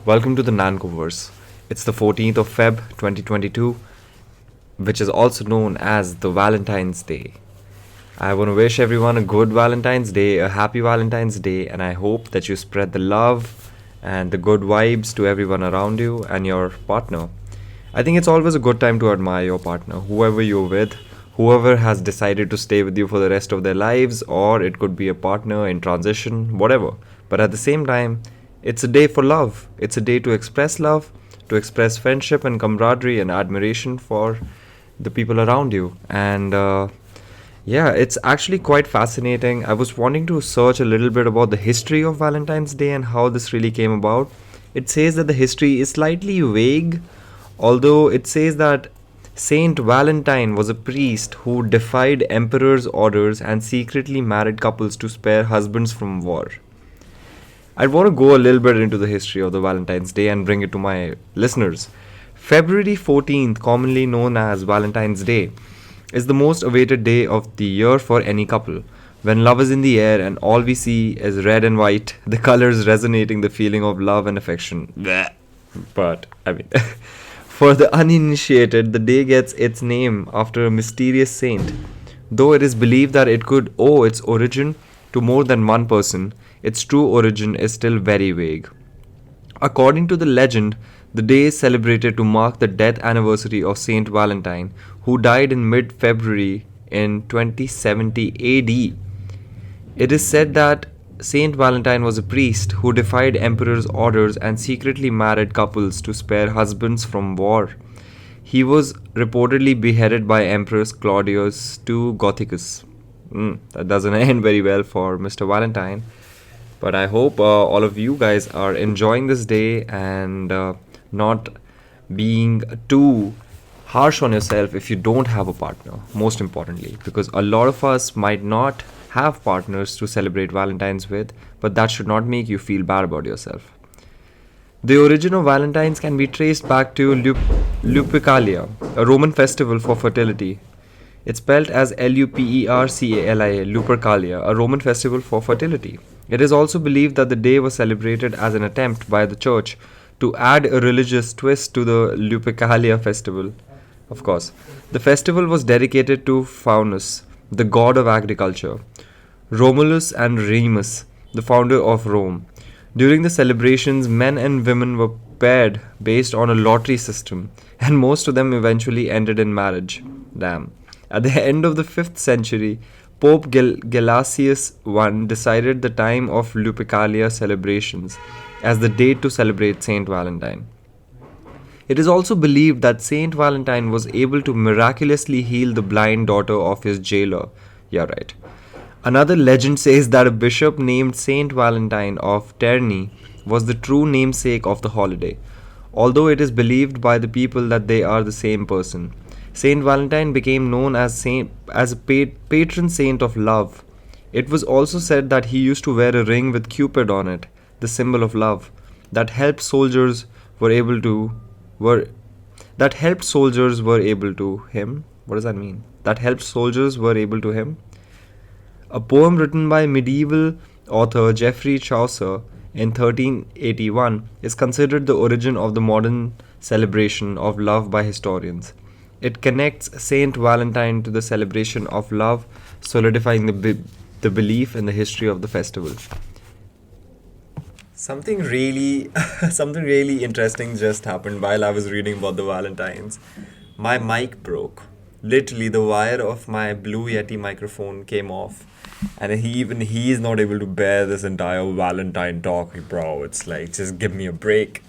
Welcome to the NancoVerse. It's the 14th of Feb 2022, which is also known as the Valentine's Day. I want to wish everyone a good Valentine's Day, a happy Valentine's Day, and I hope that you spread the love and the good vibes to everyone around you and your partner. I think it's always a good time to admire your partner, whoever you're with, whoever has decided to stay with you for the rest of their lives, or it could be a partner in transition, whatever. But at the same time, it's a day for love. It's a day to express love, to express friendship and camaraderie and admiration for the people around you. And it's actually quite fascinating. I was wanting to search a little bit about the history of Valentine's Day and how this really came about. It says that the history is slightly vague, although it says that Saint Valentine was a priest who defied emperor's orders and secretly married couples to spare husbands from war. I want to go a little bit into the history of the Valentine's Day and bring it to my listeners. February 14th, commonly known as Valentine's Day, is the most awaited day of the year for any couple. When love is in the air and all we see is red and white, the colors resonating the feeling of love and affection. Blech. But, for the uninitiated, the day gets its name after a mysterious saint. Though it is believed that it could owe its origin to more than one person, its true origin is still very vague. According to the legend, the day is celebrated to mark the death anniversary of Saint Valentine, who died in mid February in 2070 AD. It is said that Saint Valentine was a priest who defied emperor's orders and secretly married couples to spare husbands from war. He was reportedly beheaded by Emperor Claudius II Gothicus. That doesn't end very well for Mr. Valentine. But I hope all of you guys are enjoying this day and not being too harsh on yourself if you don't have a partner, most importantly, because a lot of us might not have partners to celebrate Valentine's with, but that should not make you feel bad about yourself. The origin of Valentine's can be traced back to Lupercalia, a Roman festival for fertility. It's spelled as Lupercalia, Lupercalia, a Roman festival for fertility. It is also believed that the day was celebrated as an attempt by the church to add a religious twist to the Lupercalia festival. Of course, the festival was dedicated to Faunus, the god of agriculture, Romulus and Remus, the founder of Rome. During the celebrations, men and women were paired based on a lottery system, and most of them eventually ended in marriage. Damn. At the end of the 5th century, Pope Gelasius I decided the time of Lupercalia celebrations as the date to celebrate Saint Valentine. It is also believed that Saint Valentine was able to miraculously heal the blind daughter of his jailer. Yeah, right. Another legend says that a bishop named Saint Valentine of Terni was the true namesake of the holiday, although it is believed by the people that they are the same person. Saint Valentine became known as a patron saint of love. It was also said that he used to wear a ring with Cupid on it, the symbol of love, that helped soldiers were able to him. What does that mean? That helped soldiers were able to him. A poem written by medieval author Geoffrey Chaucer in 1381 is considered the origin of the modern celebration of love by historians. It connects Saint Valentine to the celebration of love, solidifying the belief in the history of the festival. Something really, something really interesting just happened while I was reading about the Valentines. My mic broke. Literally, the wire of my Blue Yeti microphone came off, and he is not able to bear this entire Valentine talk, bro. It's like, just give me a break.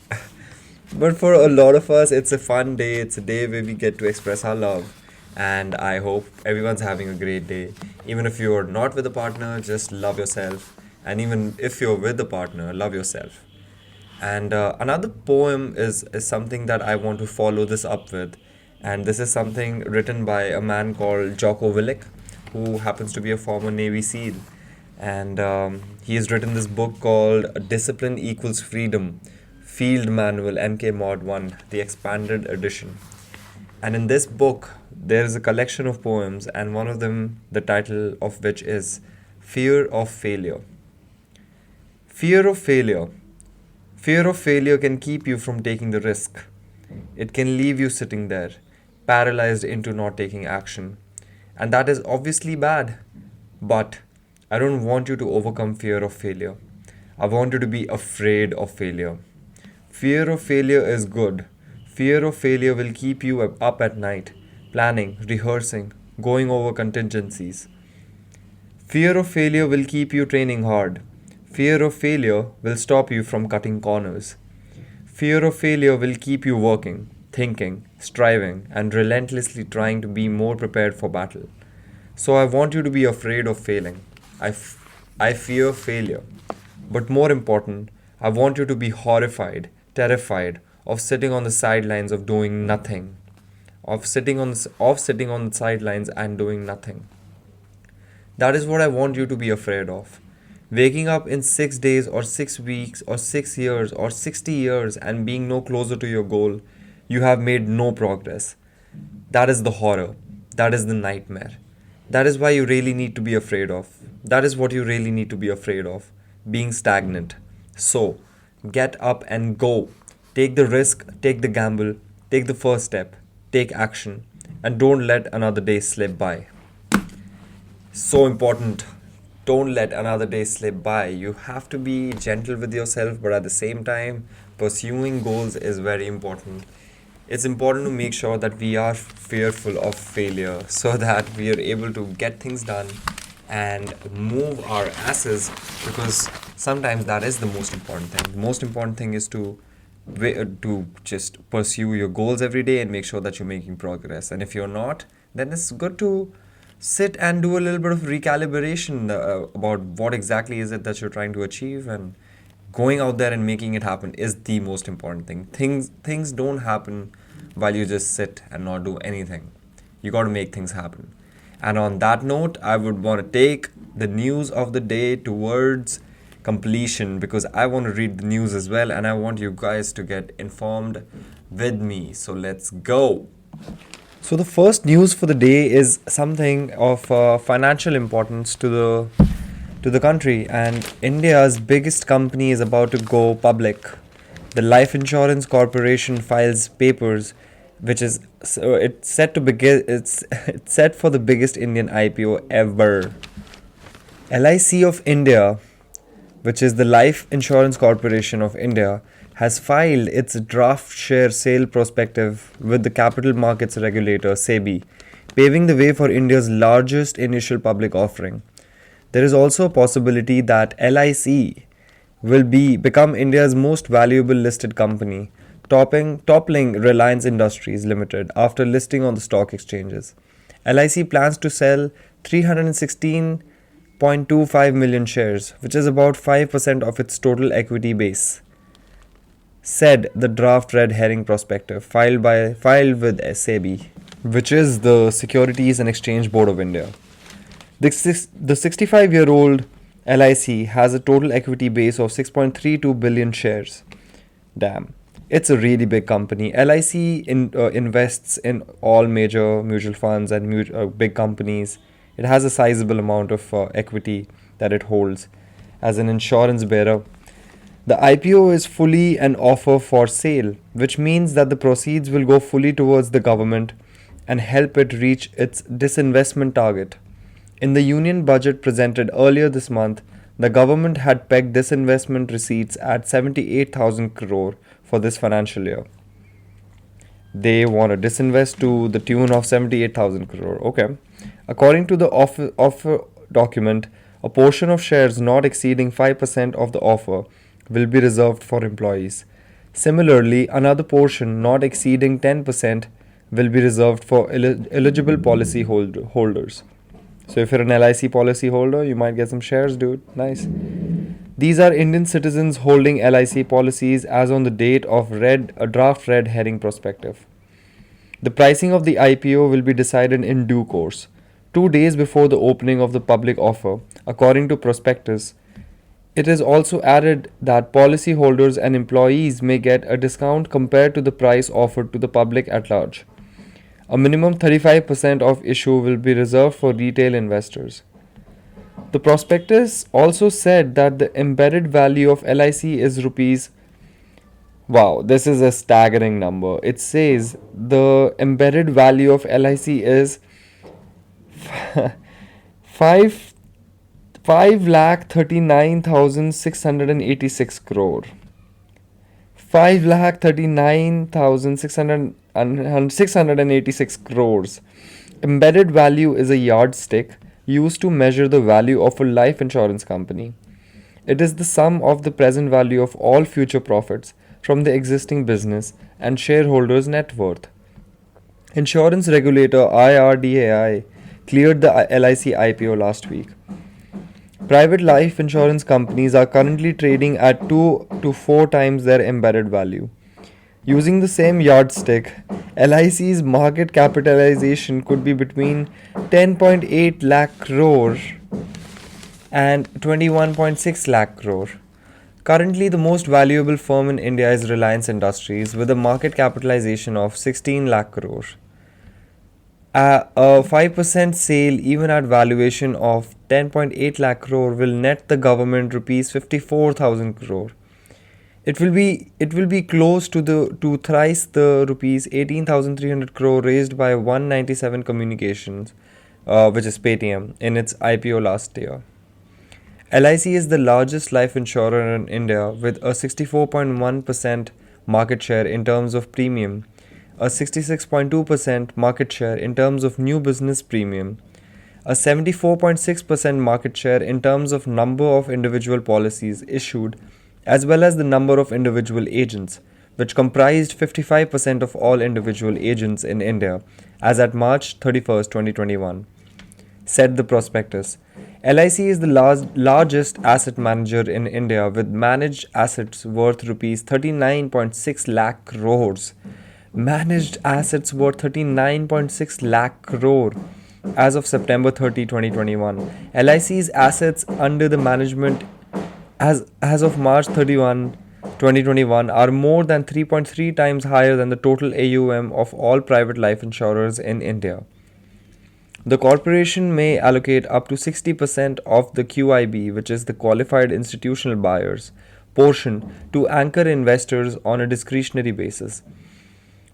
But for a lot of us, it's a fun day. It's a day where we get to express our love. And I hope everyone's having a great day. Even if you're not with a partner, just love yourself. And even if you're with a partner, love yourself. And another poem is something that I want to follow this up with. And this is something written by a man called Jocko Willink, who happens to be a former Navy SEAL. And he has written this book called Discipline Equals Freedom, Field Manual MK Mod 1, the expanded edition. And in this book, there is a collection of poems, and one of them, the title of which is Fear of Failure. Fear of failure. Fear of failure can keep you from taking the risk. It can leave you sitting there, paralyzed into not taking action. And that is obviously bad. But I don't want you to overcome fear of failure. I want you to be afraid of failure. Fear of failure is good. Fear of failure will keep you up at night, planning, rehearsing, going over contingencies. Fear of failure will keep you training hard. Fear of failure will stop you from cutting corners. Fear of failure will keep you working, thinking, striving, and relentlessly trying to be more prepared for battle. So I want you to be afraid of failing. I fear failure. But more important, I want you to be horrified, terrified of sitting on the sidelines of doing nothing. Of sitting on the sidelines and doing nothing. That is what I want you to be afraid of. Waking up in 6 days or 6 weeks or 6 years or 60 years and being no closer to your goal, you have made no progress. That is the horror. That is the nightmare. That is why you really need to be afraid of. That is what you really need to be afraid of. Being stagnant. So, get up and go. Take the risk, take the gamble, take the first step, take action, and don't let another day slip by. So important. Don't let another day slip by. You have to be gentle with yourself, but at the same time, pursuing goals is very important. It's important to make sure that we are fearful of failure so that we are able to get things done and move our asses, because sometimes that is the most important thing. The most important thing is to just pursue your goals every day and make sure that you're making progress. And if you're not, then it's good to sit and do a little bit of recalibration about what exactly is it that you're trying to achieve, and going out there and making it happen is the most important thing. Things don't happen while you just sit and not do anything. You got to make things happen. And on that note, I would want to take the news of the day towards completion, because I want to read the news as well and I want you guys to get informed with me. So let's go. So the first news for the day is something of financial importance to the country, and India's biggest company is about to go public. The Life Insurance Corporation files papers, which is it's set to begin. It's set for the biggest Indian IPO ever. LIC of India, which is the Life Insurance Corporation of India, has filed its draft share sale prospectus with the capital markets regulator SEBI, paving the way for India's largest initial public offering. There is also a possibility that LIC will become India's most valuable listed company, toppling Reliance Industries Limited after listing on the stock exchanges. LIC plans to sell 316.25 million shares, which is about 5% of its total equity base, said the draft red herring prospectus filed with SEBI, which is the Securities and Exchange Board of India. The 65-year-old LIC has a total equity base of 6.32 billion shares. Damn. It's a really big company. LIC invests in all major mutual funds and big companies. It has a sizable amount of equity that it holds as an insurance bearer. The IPO is fully an offer for sale, which means that the proceeds will go fully towards the government and help it reach its disinvestment target. In the union budget presented earlier this month, the government had pegged disinvestment receipts at 78,000 crore for this financial year. They want to disinvest to the tune of 78,000 crore. Okay. According to the offer document, a portion of shares not exceeding 5% of the offer will be reserved for employees. Similarly, another portion not exceeding 10% will be reserved for eligible policy holders. So if you're an LIC policy holder, you might get some shares, dude. Nice. These are Indian citizens holding LIC policies as on the date of a draft red herring prospectus. The pricing of the IPO will be decided in due course, 2 days before the opening of the public offer, according to prospectus. It is also added that policyholders and employees may get a discount compared to the price offered to the public at large. A minimum 35% of issue will be reserved for retail investors. The prospectus also said that the embedded value of LIC is rupees Wow, this is a staggering number. It says the embedded value of LIC is 5 5,39,686 crore. 5,39,686 crores. Embedded value is a yardstick used to measure the value of a life insurance company. It is the sum of the present value of all future profits from the existing business and shareholders' net worth. Insurance regulator IRDAI cleared the LIC IPO last week. Private life insurance companies are currently trading at 2 to 4 times their embedded value. Using the same yardstick, LIC's market capitalization could be between 10.8 lakh crore and 21.6 lakh crore. Currently, the most valuable firm in India is Reliance Industries with a market capitalization of 16 lakh crore. A 5% sale, even at valuation of 10.8 lakh crore, will net the government rupees 54,000 crore. It will be close to thrice the rupees 18,300 crore raised by 197 Communications, which is Paytm, in its IPO last year. LIC is the largest life insurer in India with a 64.1% market share in terms of premium, a 66.2% market share in terms of new business premium, a 74.6% market share in terms of number of individual policies issued, as well as the number of individual agents, which comprised 55% of all individual agents in India as at March 31st, 2021, said the prospectus. LIC is the largest asset manager in India with managed assets worth rupees 39.6 lakh crores. Managed assets worth 39.6 lakh crore as of September 30, 2021. LIC's assets under the management as of March 31, 2021 are more than 3.3 times higher than the total AUM of all private life insurers in India. The corporation may allocate up to 60% of the QIB, which is the qualified institutional buyers, portion to anchor investors on a discretionary basis.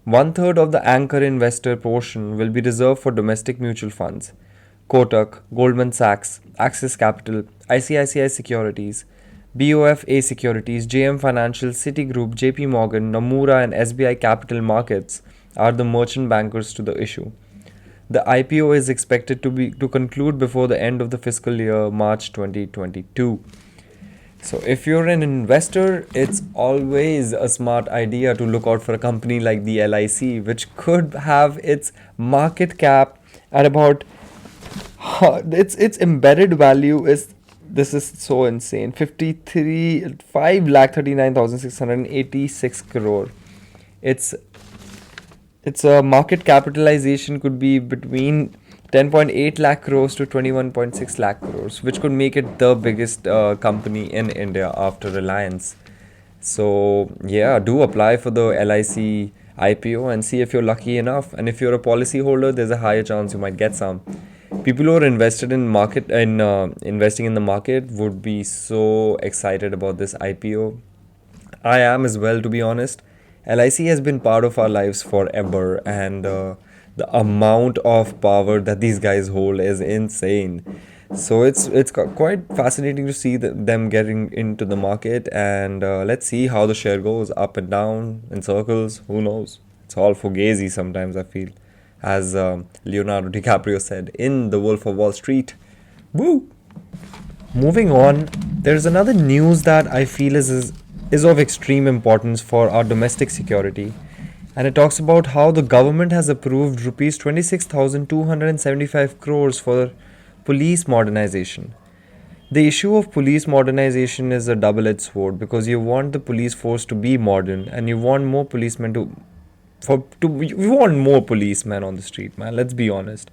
One third of the anchor investor portion will be reserved for domestic mutual funds. Kotak, Goldman Sachs, Axis Capital, ICICI Securities, BOFA Securities, JM Financial, Citigroup, JP Morgan, Nomura, and SBI Capital Markets are the merchant bankers to the issue. The IPO is expected to conclude before the end of the fiscal year March 2022. So if you're an investor, it's always a smart idea to look out for a company like the LIC, which could have its market cap at about its embedded value is, this is so insane, 5,39,686 crore. Its market capitalization could be between 10.8 lakh crores to 21.6 lakh crores, which could make it the biggest company in India after Reliance. So, yeah, do apply for the LIC IPO and see if you're lucky enough. And if you're a policy holder, there's a higher chance you might get some. People who are invested in investing in the market would be so excited about this IPO. I am as well, to be honest. LIC has been part of our lives forever, and the amount of power that these guys hold is insane. So it's quite fascinating to see them getting into the market, and let's see how the share goes up and down in circles. Who knows? It's all fugazi sometimes, I feel, as Leonardo DiCaprio said in The Wolf of Wall Street. Woo! Moving on, there's another news that I feel is of extreme importance for our domestic security, and it talks about how the government has approved rupees 26,275 crores for police modernization. The issue of police modernization is a double-edged sword because you want the police force to be modern and you want more policemen you want more policemen on the street, man. Let's be honest.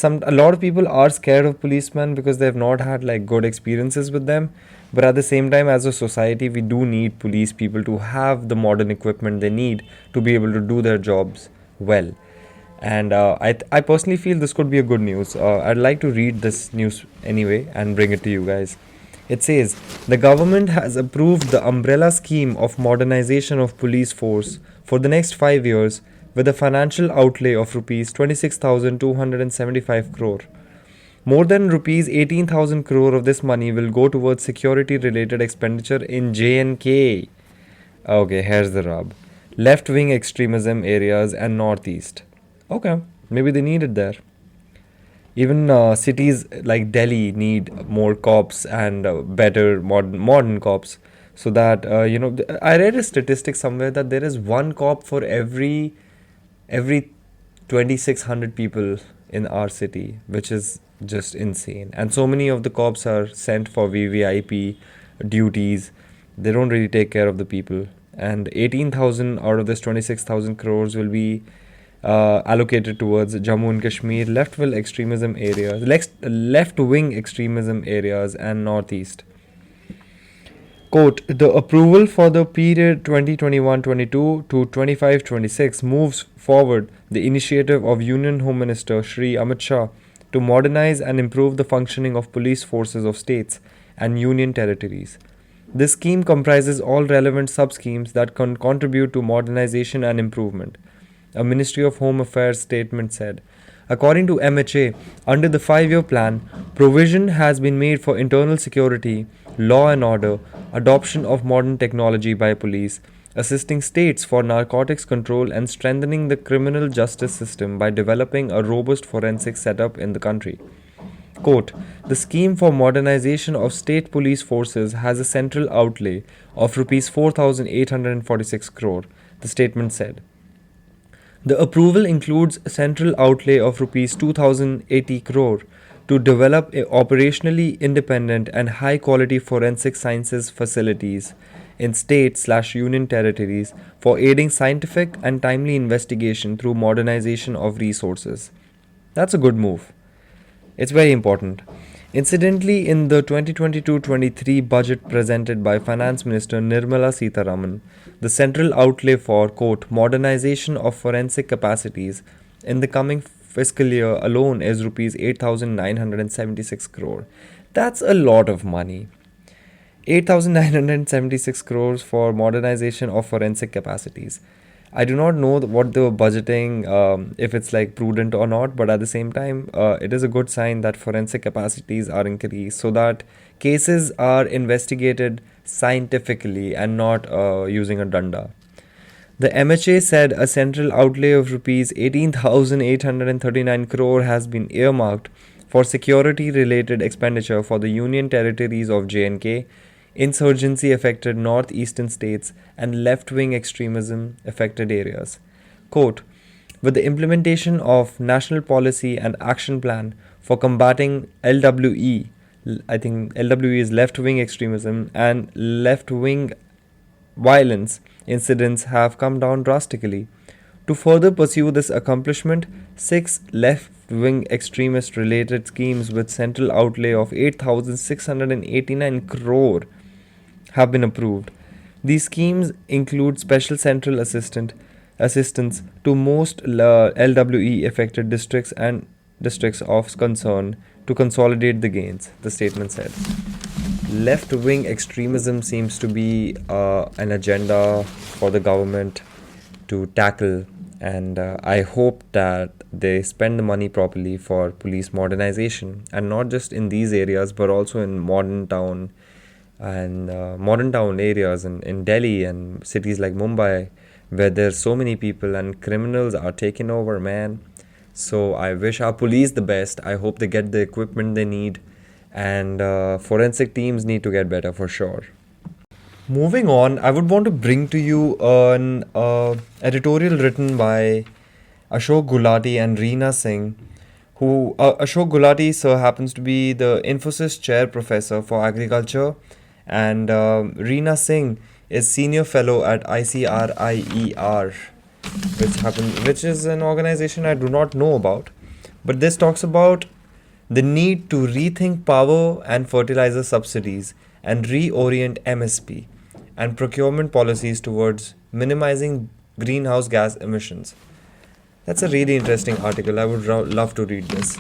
A lot of people are scared of policemen because they've not had like good experiences with them, but at the same time, as a society, we do need police people to have the modern equipment they need to be able to do their jobs well. And I personally feel this could be a good news. I'd like to read this news anyway and bring it to you guys. It says the government has approved the umbrella scheme of modernization of police force for the next 5 years with a financial outlay of rupees 26,275 crore. More than rupees 18,000 crore of this money will go towards security related expenditure in J&K. Okay, here's the rub. Left wing extremism areas and northeast. Okay, maybe they need it there. Even cities like Delhi need more cops and better modern cops, so that I read a statistic somewhere that there is one cop for every 2,600 people in our city, which is just insane. And so many of the cops are sent for VVIP duties. They don't really take care of the people. And 18,000 out of this 26,000 crores will be allocated towards Jammu and Kashmir left wing extremism areas and northeast. Quote, the approval for the period 2021-22 to 25-26 moves forward the initiative of Union Home Minister Shri Amit Shah to modernize and improve the functioning of police forces of states and union territories. This scheme comprises all relevant sub-schemes that can contribute to modernization and improvement, a Ministry of Home Affairs statement said. According to MHA, under the 5-year plan, provision has been made for internal security, law and order, adoption of modern technology by police, assisting states for narcotics control and strengthening the criminal justice system by developing a robust forensic setup in the country. Quote, the scheme for modernization of state police forces has a central outlay of Rs 4,846 crore, the statement said. The approval includes a central outlay of Rs 2,080 crore to develop operationally independent and high-quality forensic sciences facilities in state/union territories for aiding scientific and timely investigation through modernization of resources. That's a good move. It's very important. Incidentally, in the 2022-23 budget presented by Finance Minister Nirmala Sitharaman, the central outlay for, quote, modernization of forensic capacities in the coming fiscal year alone is Rs 8,976 crore. That's a lot of money. 8,976 crores for modernization of forensic capacities. I do not know what the budgeting, if it's like prudent or not, but at the same time, it is a good sign that forensic capacities are increased so that cases are investigated scientifically and not using a danda. The MHA said a central outlay of Rs 18,839 crore has been earmarked for security-related expenditure for the Union Territories of J&K, insurgency-affected northeastern states, and left-wing extremism-affected areas. Quote, with the implementation of National Policy and Action Plan for combating LWE, I think LWE is left-wing extremism, and left-wing violence incidents have come down drastically. To further pursue this accomplishment, 6 left-wing extremist-related schemes with central outlay of 8,689 crore have been approved. These schemes include special central assistance to most LWE affected districts and districts of concern to consolidate the gains, the statement said. Left-wing extremism seems to be an agenda for the government to tackle, and I hope that they spend the money properly for police modernization, and not just in these areas but also in modern town areas in Delhi and cities like Mumbai, where there's so many people and criminals are taking over, man. So I wish our police the best. I hope they get the equipment they need, and forensic teams need to get better for sure. Moving on, I would want to bring to you an editorial written by Ashok Gulati and Reena Singh, who Ashok Gulati sir happens to be the Infosys Chair Professor for Agriculture, and Reena Singh is Senior Fellow at ICRIER, which is an organization I do not know about. But this talks about the need to rethink power and fertilizer subsidies and reorient MSP and procurement policies towards minimizing greenhouse gas emissions. That's a really interesting article. I would love to read this.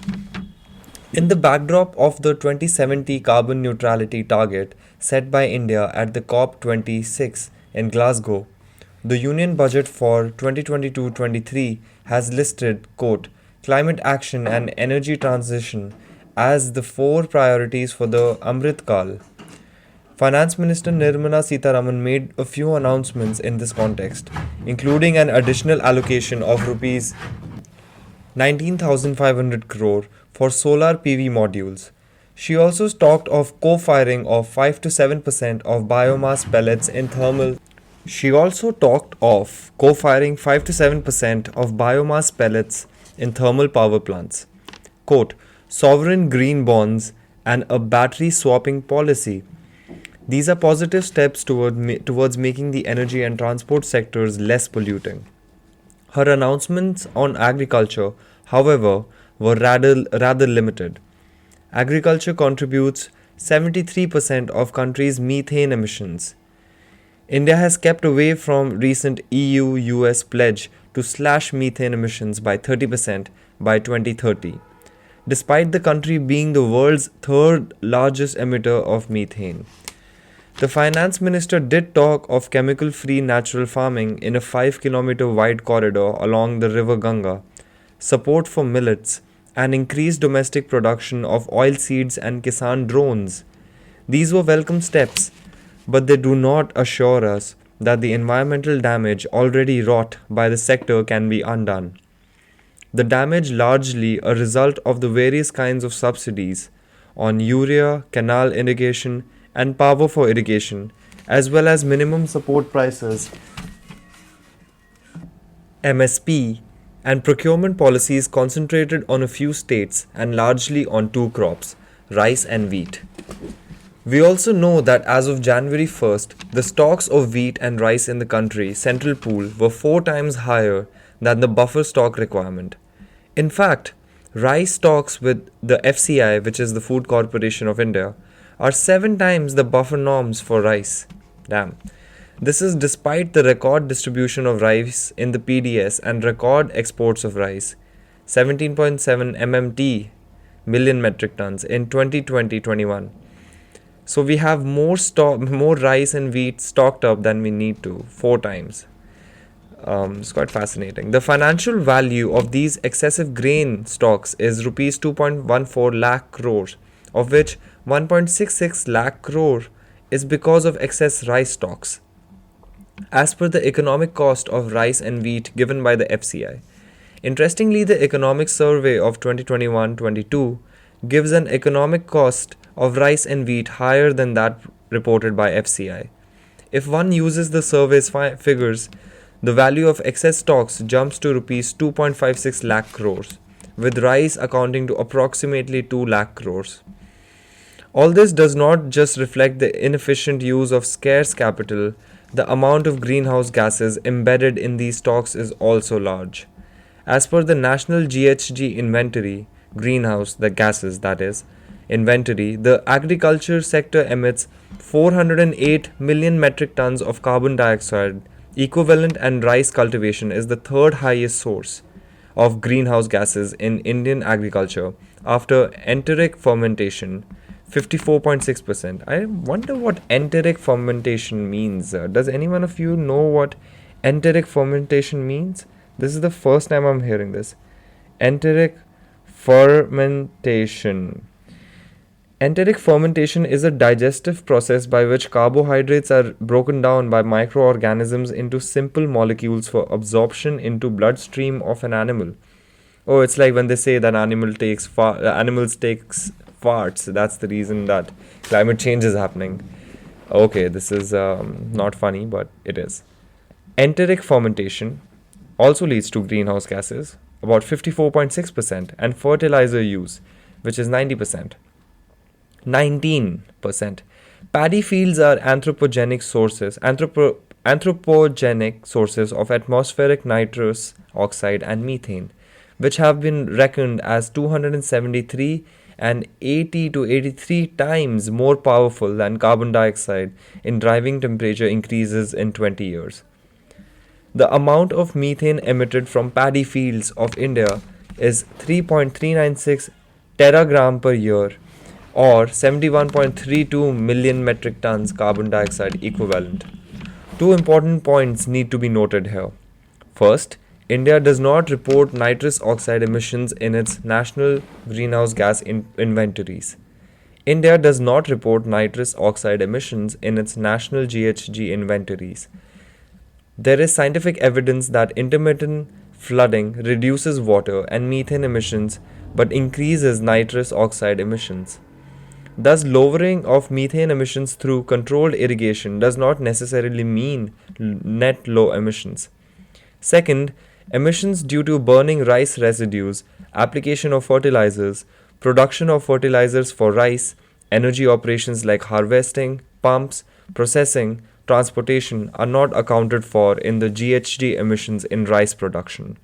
In the backdrop of the 2070 carbon neutrality target set by India at the COP26 in Glasgow, the Union budget for 2022-23 has listed, quote, climate action and energy transition as the four priorities for the Amrit Kal. Finance Minister Nirmala Sitharaman made a few announcements in this context, including an additional allocation of rupees 19,500 crore for solar PV modules. She also talked of co-firing of 5 to 7% of biomass pellets in thermal. She also talked of co-firing 5 to 7% of biomass pellets in thermal power plants. Quote, sovereign green bonds and a battery swapping policy. These are positive steps towards making the energy and transport sectors less polluting. Her announcements on agriculture, however, were rather limited. Agriculture contributes 73% of country's methane emissions. India has kept away from recent EU-US pledge to slash methane emissions by 30% by 2030, despite the country being the world's third largest emitter of methane. The finance minister did talk of chemical-free natural farming in a 5-kilometer wide corridor along the river Ganga, support for millets, and increased domestic production of oilseeds and Kisan drones. These were welcome steps, but they do not assure us that the environmental damage already wrought by the sector can be undone. The damage largely a result of the various kinds of subsidies on urea, canal irrigation, and power for irrigation, as well as minimum support prices, MSP, and procurement policies concentrated on a few states and largely on two crops, rice and wheat. We also know that as of January 1st, the stocks of wheat and rice in the country central pool were 4 times higher than the buffer stock requirement. In fact, rice stocks with the FCI, which is the Food Corporation of India, are 7 times the buffer norms for rice. Damn. This is despite the record distribution of rice in the PDS and record exports of rice, 17.7 MMT million metric tons in 2020-21. So we have more rice and wheat stocked up than we need to, 4 times. It's quite fascinating. The financial value of these excessive grain stocks is rupees 2.14 lakh crores, of which 1.66 lakh crore is because of excess rice stocks, as per the economic cost of rice and wheat given by the FCI. Interestingly, the economic survey of 2021-22 gives an economic cost of rice and wheat higher than that reported by FCI. If one uses the survey's figures, the value of excess stocks jumps to rupees 2.56 lakh crores, with rice accounting to approximately 2 lakh crores. All this does not just reflect the inefficient use of scarce capital, the amount of greenhouse gases embedded in these stocks is also large. As per the National GHG inventory, greenhouse, the gases that is, inventory, the agriculture sector emits 408 million metric tons of carbon dioxide equivalent, and rice cultivation is the third highest source of greenhouse gases in Indian agriculture after enteric fermentation, 54.6%. I wonder what enteric fermentation means. Does anyone of you know what enteric fermentation means? This is the first time I'm hearing this. Enteric fermentation. Enteric fermentation is a digestive process by which carbohydrates are broken down by microorganisms into simple molecules for absorption into bloodstream of an animal. Oh, it's like when they say that animals takes farts. That's the reason that climate change is happening. Okay, this is not funny, but it is. Enteric fermentation also leads to greenhouse gases, about 54.6%, and fertilizer use, which is 90%. 19%. Paddy fields are anthropogenic sources of atmospheric nitrous oxide and methane, which have been reckoned as 273 and 80 to 83 times more powerful than carbon dioxide in driving temperature increases in 20 years. The amount of methane emitted from paddy fields of India is 3.396 teragram per year, or 71.32 million metric tons carbon dioxide equivalent. Two important points need to be noted here. First, India does not report nitrous oxide emissions in its national greenhouse gas inventories. India does not report nitrous oxide emissions in its national GHG inventories. There is scientific evidence that intermittent flooding reduces water and methane emissions but increases nitrous oxide emissions. Thus, lowering of methane emissions through controlled irrigation does not necessarily mean net low emissions. Second, emissions due to burning rice residues, application of fertilizers, production of fertilizers for rice, energy operations like harvesting, pumps, processing, transportation are not accounted for in the GHG emissions in rice production.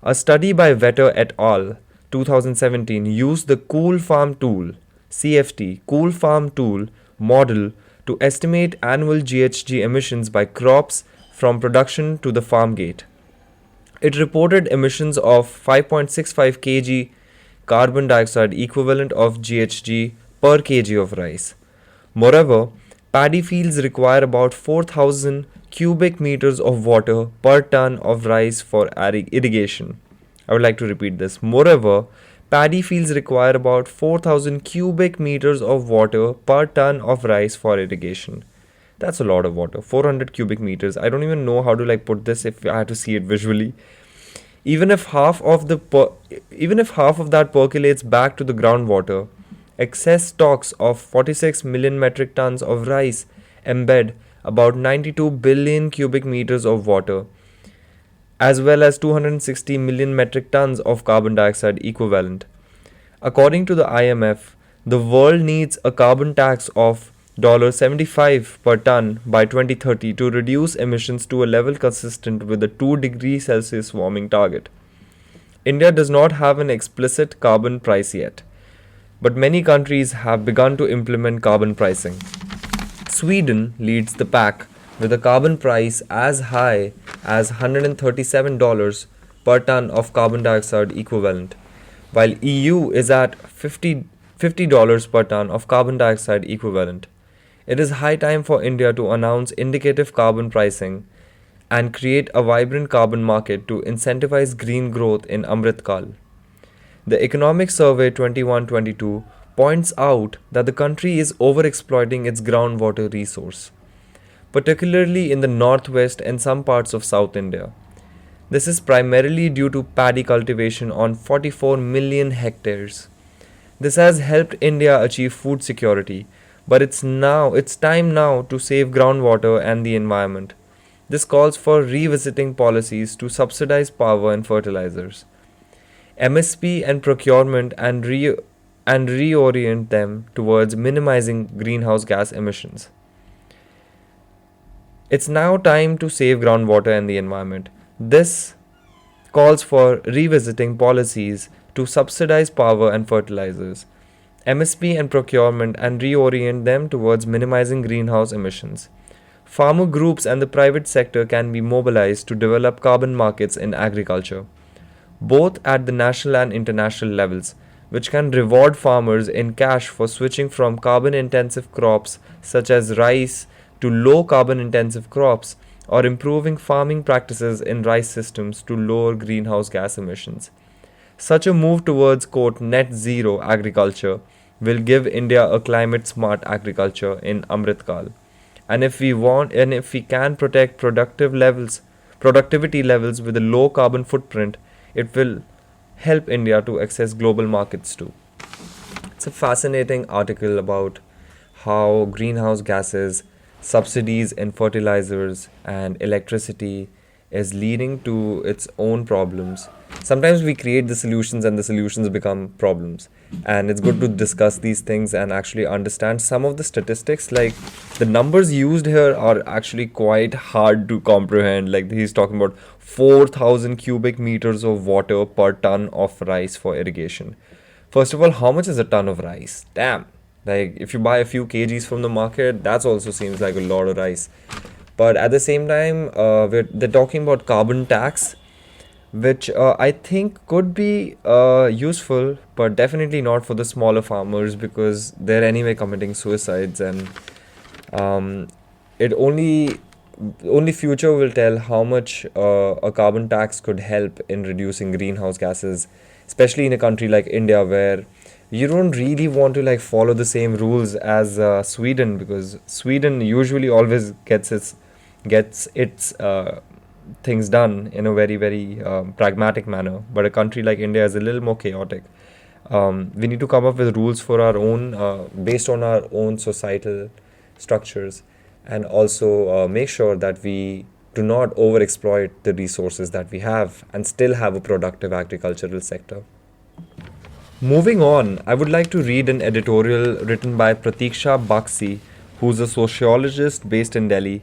A study by Vetter et al. 2017 used the Cool Farm Tool (CFT) Cool Farm Tool model to estimate annual GHG emissions by crops from production to the farm gate. It reported emissions of 5.65 kg carbon dioxide equivalent of GHG per kg of rice. Moreover, paddy fields require about 4,000 cubic meters of water per ton of rice for irrigation. I would like to repeat this. Moreover, paddy fields require about 4,000 cubic meters of water per ton of rice for irrigation. That's a lot of water. 400 cubic meters. I don't even know how to put this if I had to see it visually. Even if half of that percolates back to the groundwater, excess stocks of 46 million metric tons of rice embed about 92 billion cubic meters of water, as well as 260 million metric tons of carbon dioxide equivalent. According to the IMF, the world needs a carbon tax of $75 per ton by 2030 to reduce emissions to a level consistent with the 2 °C warming target. India does not have an explicit carbon price yet, but many countries have begun to implement carbon pricing. Sweden leads the pack with a carbon price as high as $137 per ton of carbon dioxide equivalent, while EU is at $50 per ton of carbon dioxide equivalent. It is high time for India to announce indicative carbon pricing and create a vibrant carbon market to incentivize green growth in Amrit Kal. The Economic Survey 21-22 points out that the country is overexploiting its groundwater resource, particularly in the northwest and some parts of South India. This is primarily due to paddy cultivation on 44 million hectares. This has helped India achieve food security, but it's time now to save groundwater and the environment. This calls for revisiting policies to subsidize power and fertilizers, MSP and procurement, and reorient them towards minimizing greenhouse gas emissions. It's now time to save groundwater and the environment. This calls for revisiting policies to subsidize power and fertilizers, MSP and procurement, and reorient them towards minimizing greenhouse emissions. Farmer groups and the private sector can be mobilized to develop carbon markets in agriculture, both at the national and international levels, which can reward farmers in cash for switching from carbon-intensive crops such as rice to low carbon-intensive crops, or improving farming practices in rice systems to lower greenhouse gas emissions. Such a move towards, quote, net zero agriculture will give India a climate smart agriculture in Amrit Kal. And if we can protect productivity levels with a low carbon footprint, it will help India to access global markets too. It's a fascinating article about how greenhouse gases, subsidies in fertilizers and electricity is leading to its own problems. Sometimes we create the solutions and the solutions become problems. And it's good to discuss these things and actually understand some of the statistics. Like, the numbers used here are actually quite hard to comprehend. Like, he's talking about 4,000 cubic meters of water per ton of rice for irrigation. First of all, how much is a ton of rice? Damn. Like, if you buy a few kgs from the market, that also seems like a lot of rice. But at the same time, they're talking about carbon tax. which I think could be useful, but definitely not for the smaller farmers because they're anyway committing suicides, and um, it only future will tell how much a carbon tax could help in reducing greenhouse gases, especially in a country like India where you don't really want to like follow the same rules as Sweden, because Sweden usually always gets its things done in a very pragmatic manner, but a country like India is a little more chaotic. We need to come up with rules for our own, based on our own societal structures, and also make sure that we do not overexploit the resources that we have and still have a productive agricultural sector. Moving on, I would like to read an editorial written by Pratiksha Bakshi, who's a sociologist based in Delhi,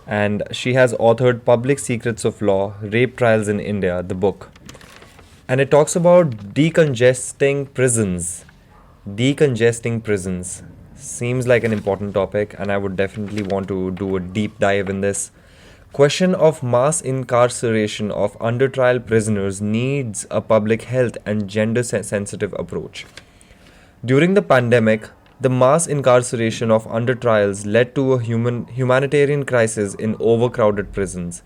and she has authored Public Secrets of Law: Rape Trials in India, the book. And it talks about decongesting prisons. Decongesting prisons seems like an important topic, and I would definitely want to do a deep dive in this. Question of mass incarceration of under trial prisoners needs a public health and gender sensitive approach. During the pandemic, the mass incarceration of under trials led to a humanitarian crisis in overcrowded prisons.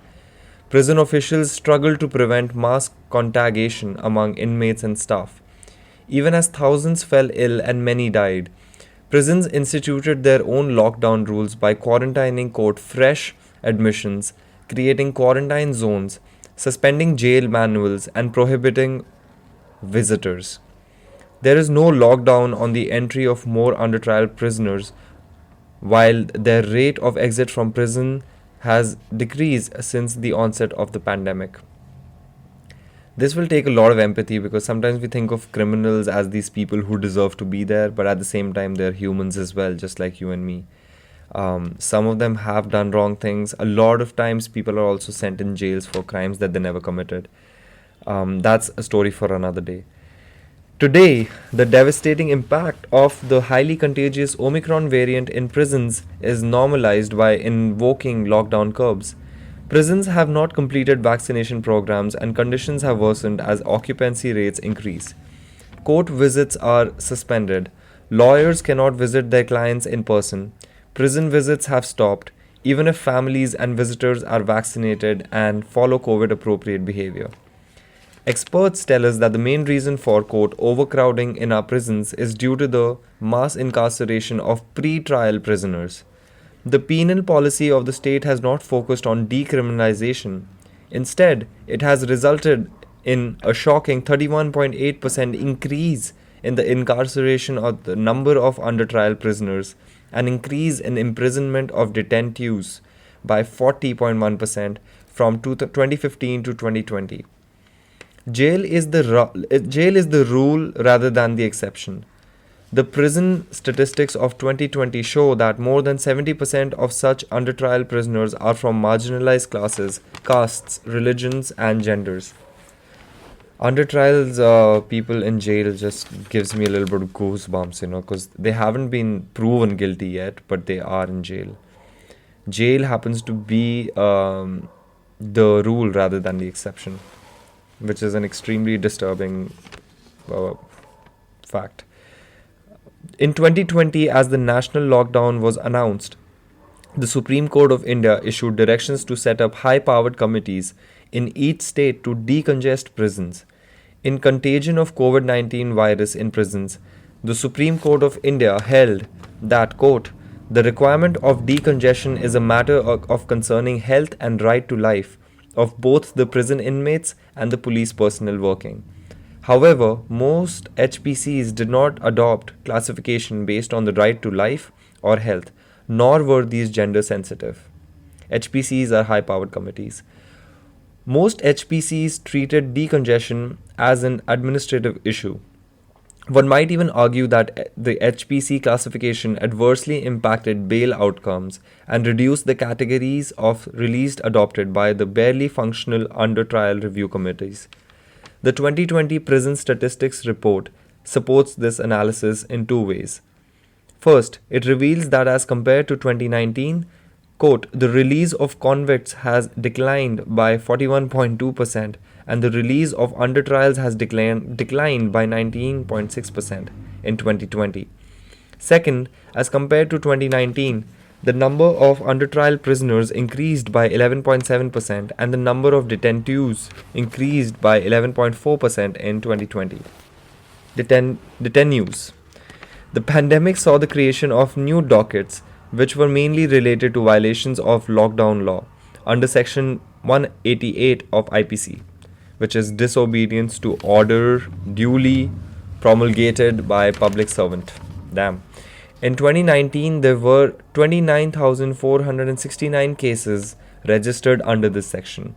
Prison officials struggled to prevent mass contagion among inmates and staff. Even as thousands fell ill and many died, prisons instituted their own lockdown rules by quarantining quote fresh admissions, creating quarantine zones, suspending jail manuals, and prohibiting visitors. There is no lockdown on the entry of more under trial prisoners, while their rate of exit from prison has decreased since the onset of the pandemic. This will take a lot of empathy because sometimes we think of criminals as these people who deserve to be there, but at the same time, they're humans as well, just like you and me. Some of them have done wrong things. A lot of times, people are also sent in jails for crimes that they never committed. That's a story for another day. Today, the devastating impact of the highly contagious Omicron variant in prisons is normalized by invoking lockdown curbs. Prisons have not completed vaccination programs and conditions have worsened as occupancy rates increase. Court visits are suspended. Lawyers cannot visit their clients in person. Prison visits have stopped, even if families and visitors are vaccinated and follow COVID appropriate behavior. Experts tell us that the main reason for, quote, overcrowding in our prisons is due to the mass incarceration of pre-trial prisoners. The penal policy of the state has not focused on decriminalization. Instead, it has resulted in a shocking 31.8% increase in the incarceration of the number of under trial prisoners, an increase in imprisonment of detainees by 40.1% from 2015 to 2020. Jail is the rule rather than the exception. The prison statistics of 2020 show that more than 70% of such under trial prisoners are from marginalized classes, castes, religions, and genders. Under trials, people in jail just gives me a little bit of goosebumps, because they haven't been proven guilty yet, but they are in jail. Jail happens to be the rule rather than the exception, which is an extremely disturbing fact. In 2020, as the national lockdown was announced, the Supreme Court of India issued directions to set up high-powered committees in each state to decongest prisons. In contagion of COVID-19 virus in prisons, the Supreme Court of India held that, quote, the requirement of decongestion is a matter of concerning health and right to life of both the prison inmates and the police personnel working. However, most HPCs did not adopt classification based on the right to life or health, nor were these gender sensitive. HPCs are high powered committees. Most HPCs treated decongestion as an administrative issue. One might even argue that the HPC classification adversely impacted bail outcomes and reduced the categories of released adopted by the barely functional under trial review committees. The 2020 Prison Statistics Report supports this analysis in two ways. First, it reveals that as compared to 2019, Quote, the release of convicts has declined by 41.2%, and the release of under trials has declined by 19.6% in 2020. Second, as compared to 2019, the number of under trial prisoners increased by 11.7%, and the number of detentees increased by 11.4% in 2020. Detenues. The pandemic saw the creation of new dockets, which were mainly related to violations of lockdown law under Section 188 of IPC, which is disobedience to order duly promulgated by public servant. Damn. In 2019, there were 29,469 cases registered under this section.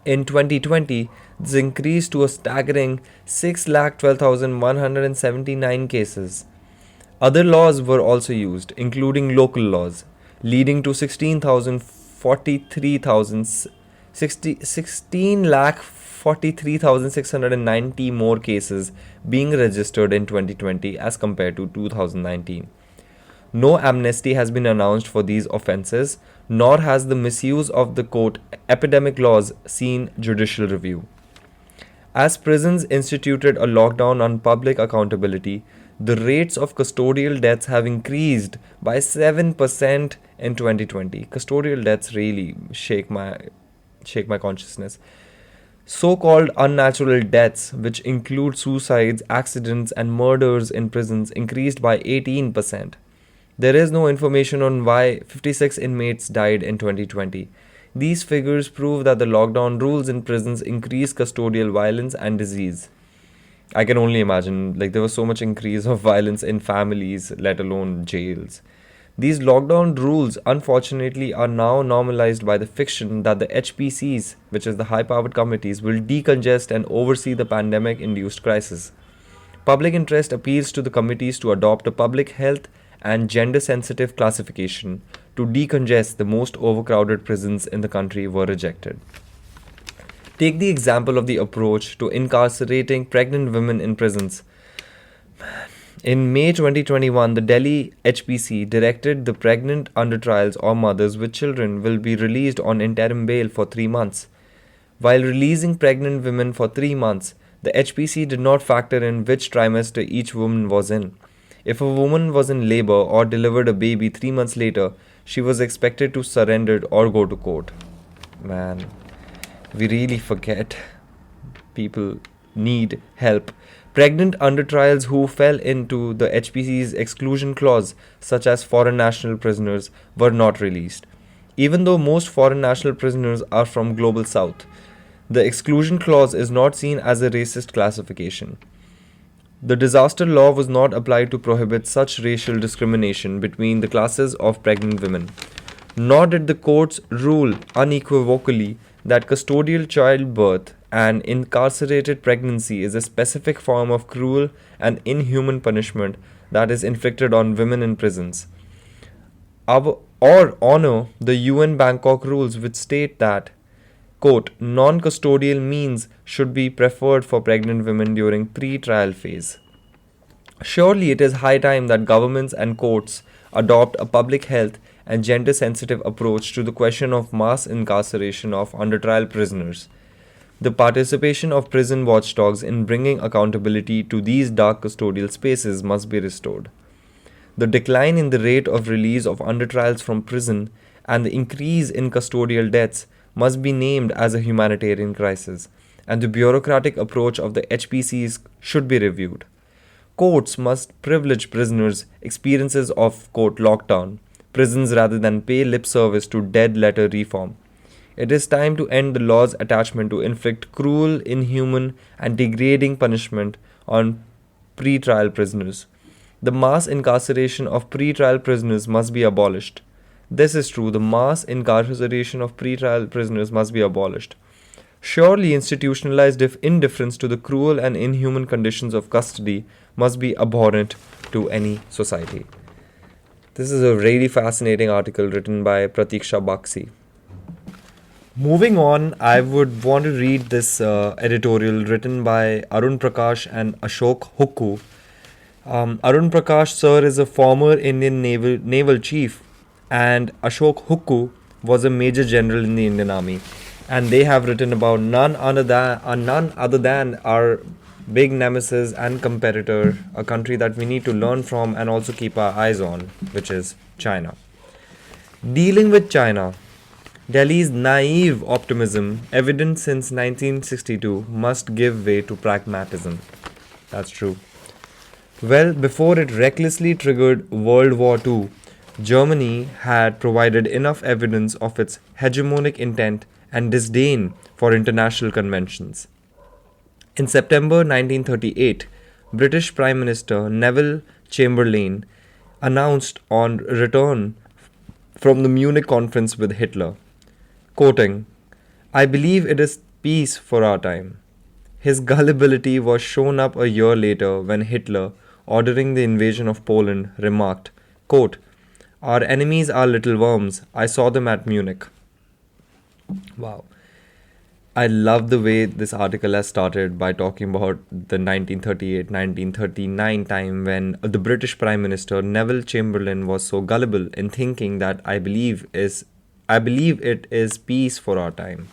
In 2020, this increased to a staggering 6,12,179 cases. Other laws were also used, including local laws, leading to 16,43,690 more cases being registered in 2020 as compared to 2019. No amnesty has been announced for these offences, nor has the misuse of the quote epidemic laws seen judicial review. As prisons instituted a lockdown on public accountability, the rates of custodial deaths have increased by 7% in 2020. Custodial deaths really shake my consciousness. So-called unnatural deaths, which include suicides, accidents, and murders in prisons, increased by 18%. There is no information on why 56 inmates died in 2020. These figures prove that the lockdown rules in prisons increase custodial violence and disease. I can only imagine, there was so much increase of violence in families, let alone jails. These lockdown rules, unfortunately, are now normalized by the fiction that the HPCs, which is the high-powered committees, will decongest and oversee the pandemic-induced crisis. Public interest appeals to the committees to adopt a public health and gender-sensitive classification to decongest the most overcrowded prisons in the country were rejected. Take the example of the approach to incarcerating pregnant women in prisons. In May 2021, the Delhi HPC directed the pregnant under trials or mothers with children will be released on interim bail for 3 months. While releasing pregnant women for 3 months, the HPC did not factor in which trimester each woman was in. If a woman was in labor or delivered a baby 3 months later, she was expected to surrender or go to court. Man, we really forget people need help. Pregnant under trials who fell into the HPC's exclusion clause, such as foreign national prisoners, were not released. Even though most foreign national prisoners are from Global South, the exclusion clause is not seen as a racist classification. The disaster law was not applied to prohibit such racial discrimination between the classes of pregnant women. Nor did the courts rule unequivocally that custodial childbirth and incarcerated pregnancy is a specific form of cruel and inhuman punishment that is inflicted on women in prisons. Or honor the UN Bangkok rules, which state that, quote, non-custodial means should be preferred for pregnant women during pre-trial phase. Surely it is high time that governments and courts adopt a public health and gender-sensitive approach to the question of mass incarceration of under-trial prisoners. The participation of prison watchdogs in bringing accountability to these dark custodial spaces must be restored. The decline in the rate of release of under-trials from prison and the increase in custodial deaths must be named as a humanitarian crisis, and the bureaucratic approach of the HPCs should be reviewed. Courts must privilege prisoners' experiences of, quote, lockdown, prisons rather than pay lip service to dead letter reform. It is time to end the law's attachment to inflict cruel, inhuman, and degrading punishment on pre-trial prisoners. The mass incarceration of pre-trial prisoners must be abolished. This is true, the mass incarceration of pre-trial prisoners must be abolished. Surely institutionalized indifference to the cruel and inhuman conditions of custody must be abhorrent to any society. This is a really fascinating article written by Pratiksha Bakshi. Moving on, I would want to read this editorial written by Arun Prakash and Ashok Hukku. Arun Prakash, sir, is a former Indian naval chief and Ashok Hukku was a major general in the Indian Army. And they have written about none other than our big nemesis and competitor, a country that we need to learn from and also keep our eyes on, which is China. Dealing with China, Delhi's naive optimism, evident since 1962, must give way to pragmatism. That's true. Well, before it recklessly triggered World War II, Germany had provided enough evidence of its hegemonic intent and disdain for international conventions. In September 1938, British Prime Minister Neville Chamberlain announced on return from the Munich conference with Hitler, quoting, "I believe it is peace for our time." His gullibility was shown up a year later when Hitler, ordering the invasion of Poland, remarked, quote, "Our enemies are little worms. I saw them at Munich." Wow. I love the way this article has started by talking about the 1938 1939 time when the British Prime Minister Neville Chamberlain was so gullible in thinking that I believe it is peace for our time.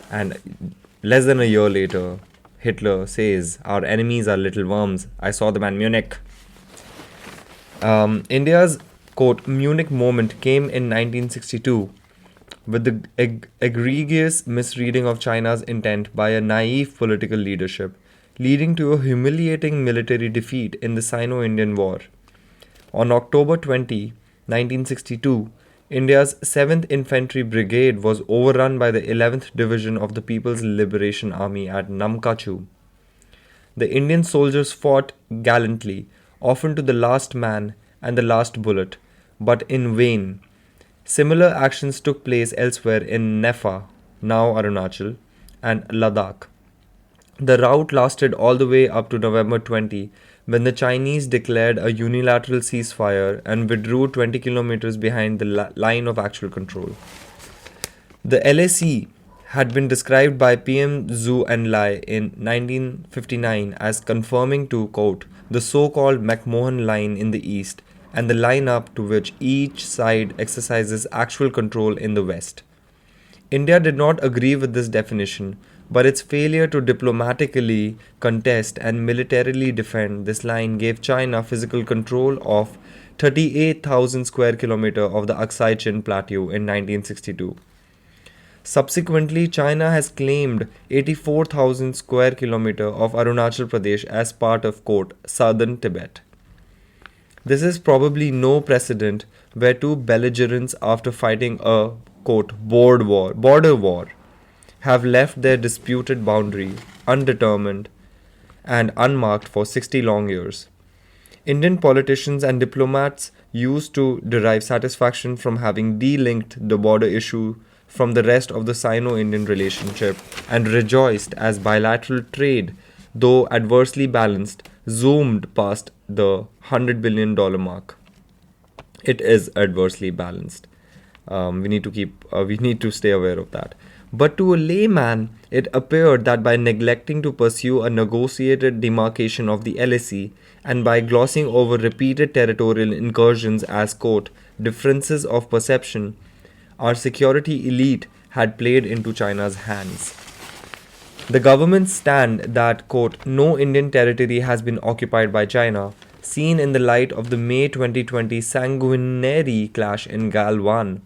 And less than a year later, Hitler says, "Our enemies are little worms. I saw them at Munich." India's, quote, Munich moment came in 1962 with the egregious misreading of China's intent by a naive political leadership, leading to a humiliating military defeat in the Sino-Indian War. On October 20, 1962, India's 7th Infantry Brigade was overrun by the 11th Division of the People's Liberation Army at Namkachu. The Indian soldiers fought gallantly, often to the last man and the last bullet, but in vain. Similar actions took place elsewhere in Nefa, now Arunachal, and Ladakh. The rout lasted all the way up to November 20, when the Chinese declared a unilateral ceasefire and withdrew 20 kilometers behind the line of actual control. The LIC had been described by PM Zhou Enlai in 1959 as confirming to, quote, the so-called McMahon line in the east and the line up to which each side exercises actual control in the west. India did not agree with this definition, but its failure to diplomatically contest and militarily defend this line gave China physical control of 38,000 square kilometers of the Aksai Chin Plateau in 1962. Subsequently, China has claimed 84,000 square kilometers of Arunachal Pradesh as part of, quote, southern Tibet. This is probably no precedent where two belligerents, after fighting a, quote, border war, have left their disputed boundary undetermined and unmarked for 60 long years. Indian politicians and diplomats used to derive satisfaction from having delinked the border issue from the rest of the Sino-Indian relationship and rejoiced as bilateral trade, though adversely balanced, zoomed past the $100 billion mark. It is adversely balanced. We need to stay aware of that. But to a layman, it appeared that by neglecting to pursue a negotiated demarcation of the LIC and by glossing over repeated territorial incursions as, quote, differences of perception, our security elite had played into China's hands. The government's stand that, quote, no Indian territory has been occupied by China, seen in the light of the May 2020 sanguinary clash in Galwan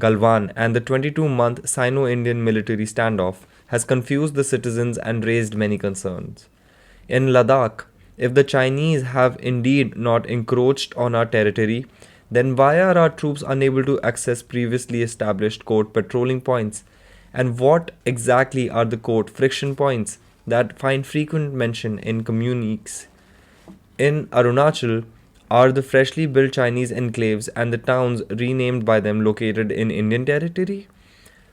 and the 22-month Sino-Indian military standoff, has confused the citizens and raised many concerns. In Ladakh, if the Chinese have indeed not encroached on our territory, then why are our troops unable to access previously established, quote, patrolling points? And what exactly are the, quote, friction points that find frequent mention in communiques? In Arunachal are the freshly built Chinese enclaves and the towns renamed by them located in Indian territory?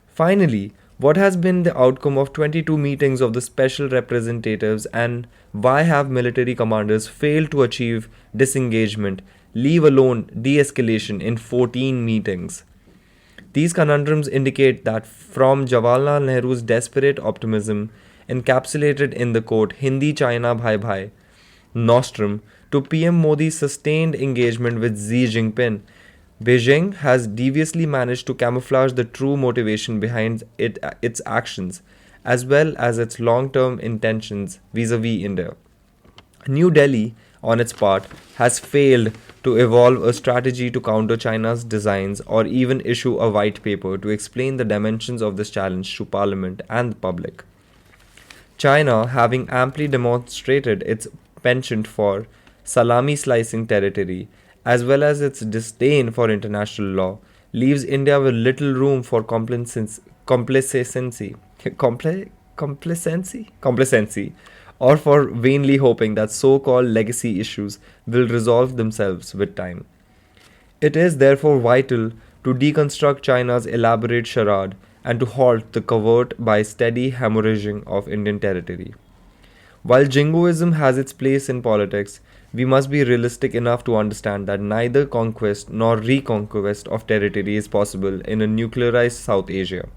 Finally, what has been the outcome of 22 meetings of the special representatives, and why have military commanders failed to achieve disengagement, leave alone de-escalation, in 14 meetings? These conundrums indicate that from Jawaharlal Nehru's desperate optimism encapsulated in the, quote, Hindi China Bhai Bhai nostrum to PM Modi's sustained engagement with Xi Jinping, Beijing has deviously managed to camouflage the true motivation behind its actions, as well as its long term intentions vis a vis India. New Delhi, on its part, has failed to evolve a strategy to counter China's designs or even issue a white paper to explain the dimensions of this challenge to Parliament and the public. China, having amply demonstrated its penchant for salami slicing territory, as well as its disdain for international law, leaves India with little room for complacency, complacency, or for vainly hoping that so called legacy issues will resolve themselves with time. It is therefore vital to deconstruct China's elaborate charade and to halt the covert by steady hemorrhaging of Indian territory. While jingoism has its place in politics, we must be realistic enough to understand that neither conquest nor reconquest of territory is possible in a nuclearized South Asia.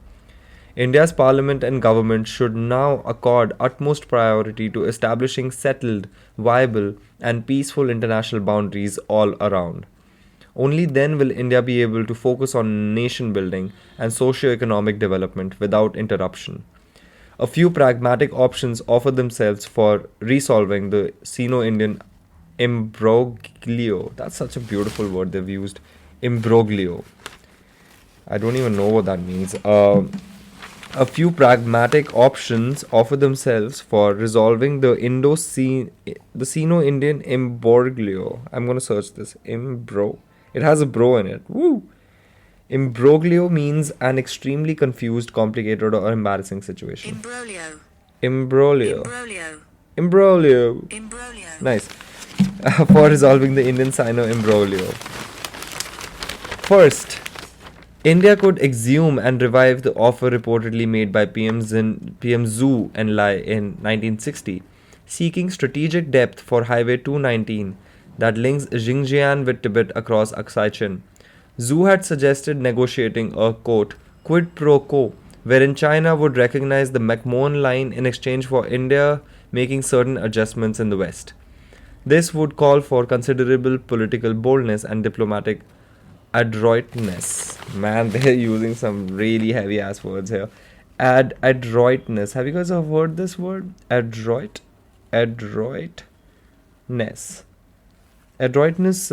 India's parliament and government should now accord utmost priority to establishing settled, viable, and peaceful international boundaries all around. Only then will India be able to focus on nation building and socio-economic development without interruption. A few pragmatic options offer themselves for resolving the Sino Indian imbroglio. That's such a beautiful word they've used. Imbroglio. I don't even know what that means. A few pragmatic options offer themselves for resolving the Sino-Indian imbroglio. I'm gonna search this. It has a bro in it. Woo! Imbroglio means an extremely confused, complicated, or embarrassing situation. Imbroglio. Imbroglio. Imbroglio. Imbroglio. Imbroglio. Nice. For resolving the Indian Sino imbroglio. First, India could exhume and revive the offer reportedly made by PM Zhu Enlai in 1960, seeking strategic depth for Highway 219 that links Xinjiang with Tibet across Aksai Chin. Zhu had suggested negotiating a quote, quid pro quo, wherein China would recognize the McMahon line in exchange for India making certain adjustments in the West. This would call for considerable political boldness and diplomatic adroitness. Man, they're using some really heavy ass words here. Adroitness. Have you guys ever heard this word? Adroitness. Adroitness. Adroitness.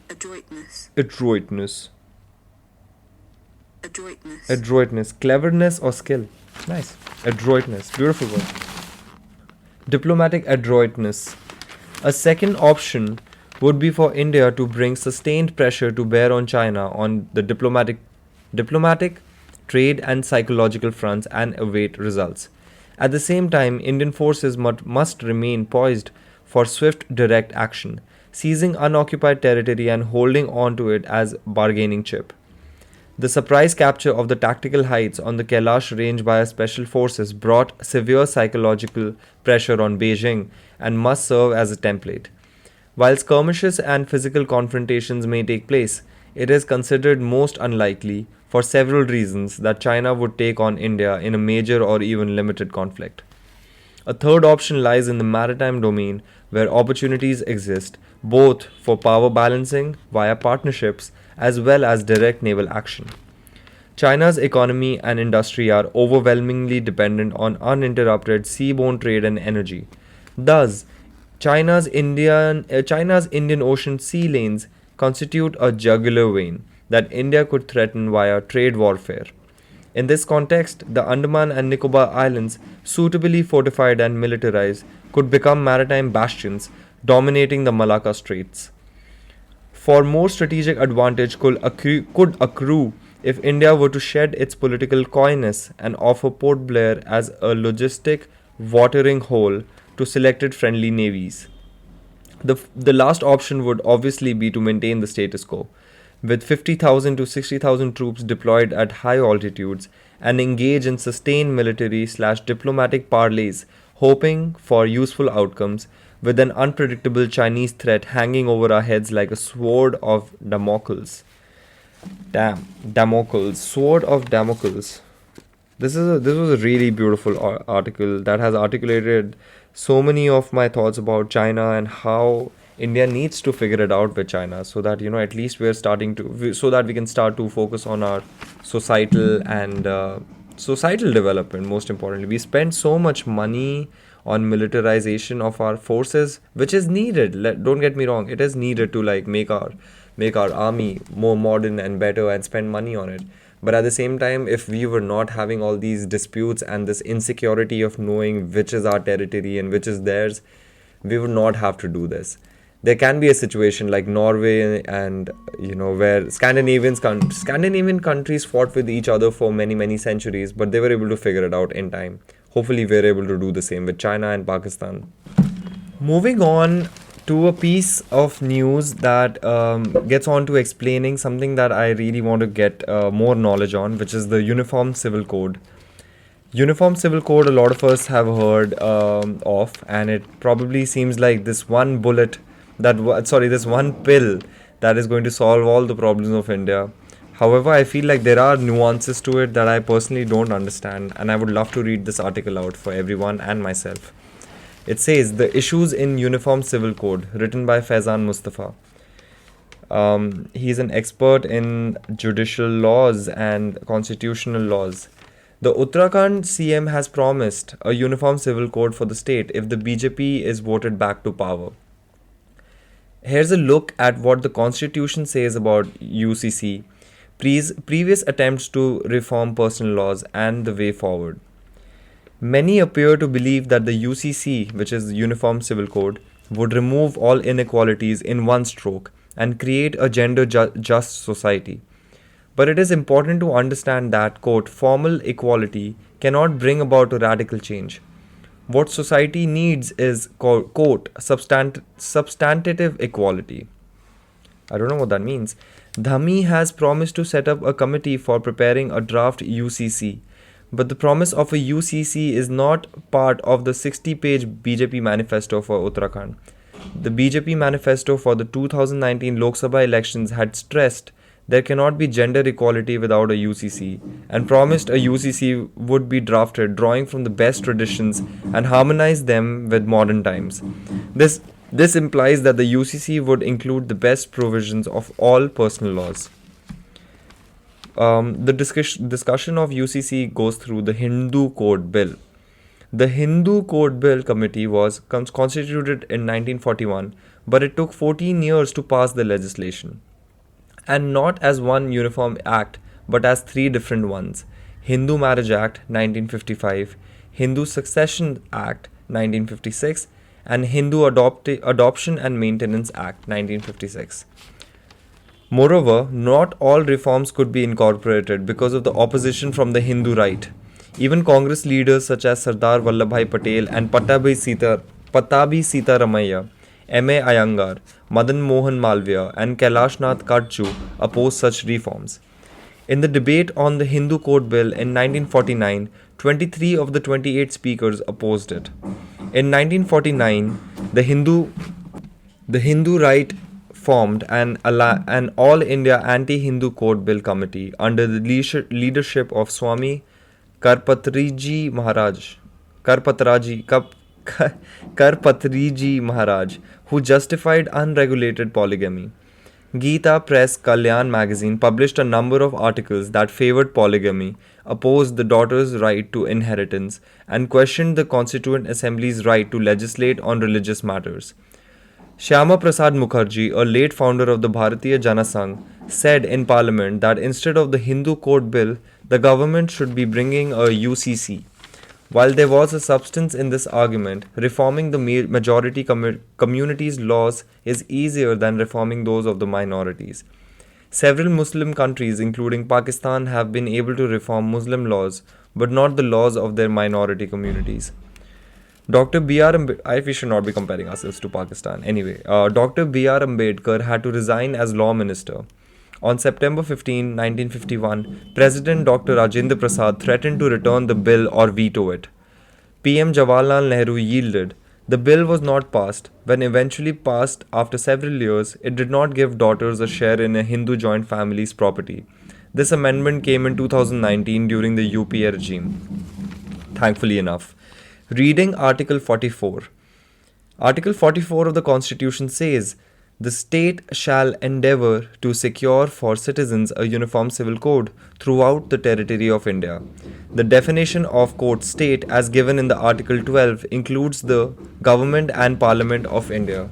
Adroitness. Adroitness. Adroitness. Cleverness or skill. Nice. Adroitness. Beautiful word. Diplomatic adroitness. A second option would be for India to bring sustained pressure to bear on China on the diplomatic, trade, and psychological fronts and await results. At the same time, Indian forces must remain poised for swift, direct action, seizing unoccupied territory and holding on to it as bargaining chip. The surprise capture of the tactical heights on the Kailash range by our special forces brought severe psychological pressure on Beijing and must serve as a template. While skirmishes and physical confrontations may take place, it is considered most unlikely, for several reasons, that China would take on India in a major or even limited conflict. A third option lies in the maritime domain, where opportunities exist both for power balancing via partnerships as well as direct naval action. China's economy and industry are overwhelmingly dependent on uninterrupted seaborne trade and energy. Thus, China's Indian Ocean sea lanes constitute a jugular vein that India could threaten via trade warfare. In this context, the Andaman and Nicobar Islands, suitably fortified and militarized, could become maritime bastions dominating the Malacca Straits. For more strategic advantage could accrue if India were to shed its political coyness and offer Port Blair as a logistic watering hole to selected friendly navies. The last option would obviously be to maintain the status quo, with 50,000 to 60,000 troops deployed at high altitudes and engage in sustained military/diplomatic parleys, hoping for useful outcomes, with an unpredictable Chinese threat hanging over our heads like a sword of Damocles. Sword of Damocles. This was a really beautiful article that has articulated so many of my thoughts about China and how India needs to figure it out with China, so that at least we're starting to, so that we can start to focus on our societal and societal development. Most importantly, we spend so much money on militarization of our forces, which is needed. Don't get me wrong, it is needed to like make our army more modern and better and spend money on it. But at the same time, if we were not having all these disputes and this insecurity of knowing which is our territory and which is theirs, we would not have to do this. There can be a situation like Norway and where Scandinavian countries fought with each other for many centuries, but they were able to figure it out in time. Hopefully we're able to do the same with China and Pakistan. Moving on to a piece of news that gets on to explaining something that I really want to get more knowledge on, which is the Uniform Civil Code. Uniform Civil Code, a lot of us have heard of, and it probably seems like this one this one pill that is going to solve all the problems of India. However, I feel like there are nuances to it that I personally don't understand, and I would love to read this article out for everyone and myself. It says the issues in Uniform Civil Code, written by Faizan Mustafa. He's an expert in judicial laws and constitutional laws. The Uttarakhand CM has promised a uniform civil code for the state if the BJP is voted back to power. Here's a look at what the constitution says about UCC, previous attempts to reform personal laws, and the way forward. Many appear to believe that the UCC, which is Uniform Civil Code, would remove all inequalities in one stroke and create a gender just society. But it is important to understand that, quote, formal equality cannot bring about a radical change. What society needs is, quote, substantive equality. I don't know what that means. Dhami has promised to set up a committee for preparing a draft UCC. But the promise of a UCC is not part of the 60-page BJP manifesto for Uttarakhand. The BJP manifesto for the 2019 Lok Sabha elections had stressed there cannot be gender equality without a UCC, and promised a UCC would be drafted drawing from the best traditions and harmonize them with modern times. This implies that the UCC would include the best provisions of all personal laws. The discussion of UCC goes through the Hindu Code Bill. The Hindu Code Bill Committee was constituted in 1941, but it took 14 years to pass the legislation. And not as one uniform act, but as three different ones: Hindu Marriage Act 1955, Hindu Succession Act 1956, and Hindu Adoption and Maintenance Act 1956. Moreover, not all reforms could be incorporated because of the opposition from the Hindu right. Even Congress leaders such as Sardar Vallabhbhai Patel and Pattabhi Sitaramayya, M.A. Iyengar, Madan Mohan Malviya, and Kailashnath Kadchu opposed such reforms. In the debate on the Hindu Code Bill in 1949, 23 of the 28 speakers opposed it. In 1949, the Hindu right formed an All India Anti-Hindu Code Bill Committee under the leadership of Swami Karpatriji Maharaj, who justified unregulated polygamy. Geeta Press Kalyan magazine published a number of articles that favored polygamy, opposed the daughter's right to inheritance, and questioned the Constituent Assembly's right to legislate on religious matters. Shyama Prasad Mukherjee, a late founder of the Bharatiya Janasangh, said in Parliament that instead of the Hindu Code Bill, the government should be bringing a UCC. While there was a substance in this argument, reforming the majority community's laws is easier than reforming those of the minorities. Several Muslim countries, including Pakistan, have been able to reform Muslim laws, but not the laws of their minority communities. Dr. B.R. we should not be comparing ourselves to Pakistan. Anyway, Dr. B.R. Ambedkar had to resign as law minister. On September 15, 1951, President Dr. Rajendra Prasad threatened to return the bill or veto it. PM Jawaharlal Nehru yielded. The bill was not passed. When eventually passed after several years, it did not give daughters a share in a Hindu joint family's property. This amendment came in 2019 during the UPA regime. Thankfully enough. Reading Article 44. Article 44 of the Constitution says, the state shall endeavour to secure for citizens a uniform civil code throughout the territory of India. The definition of quote state as given in the Article 12 includes the government and parliament of India.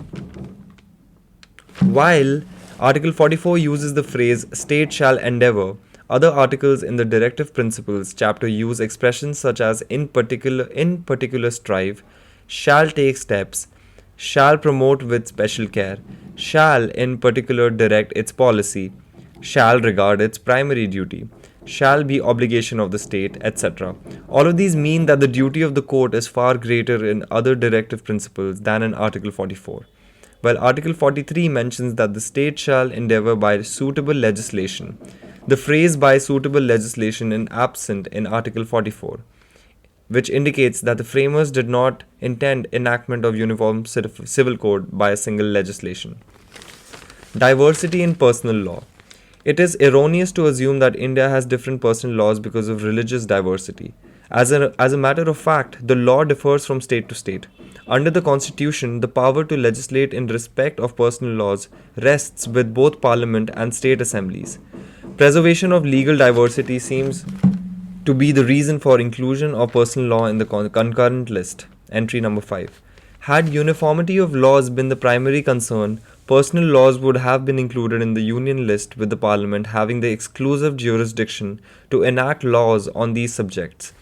While Article 44 uses the phrase state shall endeavour, other articles in the Directive Principles chapter use expressions such as in particular strive, shall take steps, shall promote with special care, shall in particular direct its policy, shall regard its primary duty, shall be obligation of the state, etc. All of these mean that the duty of the court is far greater in other directive principles than in Article 44. While Article 43 mentions that the state shall endeavour by suitable legislation, the phrase by suitable legislation is absent in Article 44, which indicates that the framers did not intend enactment of uniform civil code by a single legislation. Diversity in personal law. It is erroneous to assume that India has different personal laws because of religious diversity. As a matter of fact, the law differs from state to state. Under the Constitution, the power to legislate in respect of personal laws rests with both Parliament and state assemblies. Preservation of legal diversity seems to be the reason for inclusion of personal law in the concurrent list, entry number 5. Had uniformity of laws been the primary concern, personal laws would have been included in the union list with the parliament having the exclusive jurisdiction to enact laws on these subjects.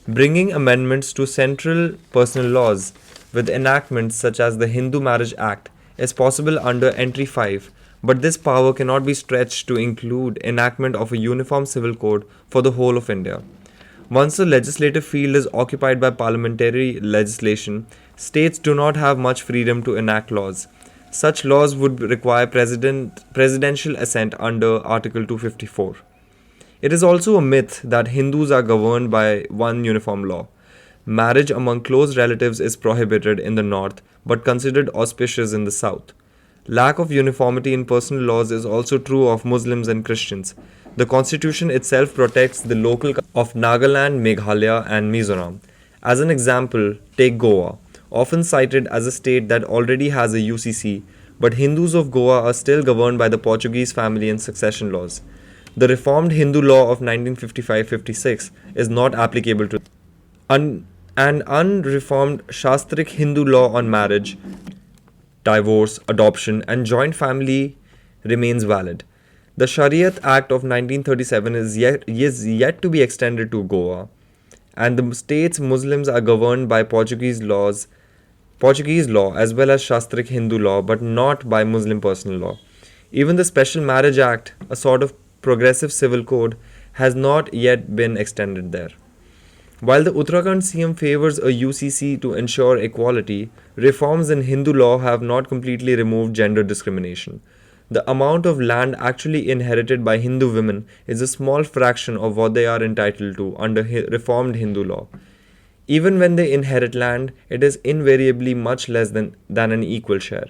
Bringing amendments to central personal laws with enactments such as the Hindu Marriage Act is possible under entry 5, but this power cannot be stretched to include enactment of a uniform civil code for the whole of India. Once the legislative field is occupied by parliamentary legislation, states do not have much freedom to enact laws. Such laws would require presidential assent under Article 254. It is also a myth that Hindus are governed by one uniform law. Marriage among close relatives is prohibited in the north but considered auspicious in the south. Lack of uniformity in personal laws is also true of Muslims and Christians. The constitution itself protects the local of Nagaland, Meghalaya and Mizoram. As an example, take Goa, often cited as a state that already has a UCC, but Hindus of Goa are still governed by the Portuguese family and succession laws. The reformed Hindu law of 1955-56 is not applicable to an unreformed Shastric Hindu law on marriage, divorce, adoption and joint family remains valid. The Shariat Act of 1937 is yet to be extended to Goa, and the state's Muslims are governed by Portuguese law as well as Shastric Hindu law, but not by Muslim personal law. Even the Special Marriage Act, a sort of progressive civil code, has not yet been extended there. While the Uttarakhand CM favors a UCC to ensure equality, reforms in Hindu law have not completely removed gender discrimination. The amount of land actually inherited by Hindu women is a small fraction of what they are entitled to under reformed Hindu law. Even when they inherit land, it is invariably much less than an equal share.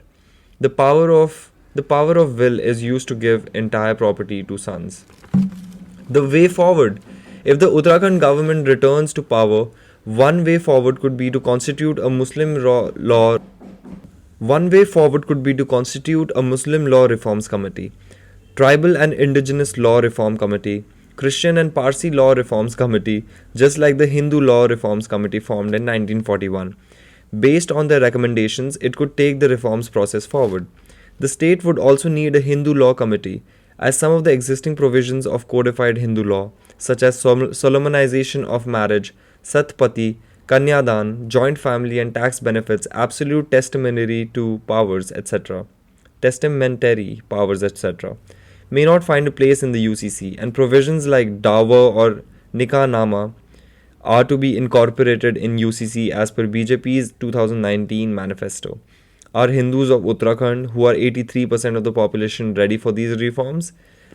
The power of will is used to give entire property to sons. The way forward. If the Uttarakhand government returns to power, one way forward could be to constitute a Muslim law reforms committee, tribal and indigenous law reform committee, Christian and Parsi law reforms committee, just like the Hindu law reforms committee formed in 1941. Based on their recommendations, it could take the reforms process forward. The state would also need a Hindu law committee, as some of the existing provisions of codified Hindu law, such as solemnization of marriage, satpati, kanyadan, joint family and tax benefits, absolute testamentary powers, etc., may not find a place in the UCC, and provisions like dawa or nikah nama are to be incorporated in UCC as per BJP's 2019 manifesto. Are Hindus of Uttarakhand, who are 83% of the population, ready for these reforms?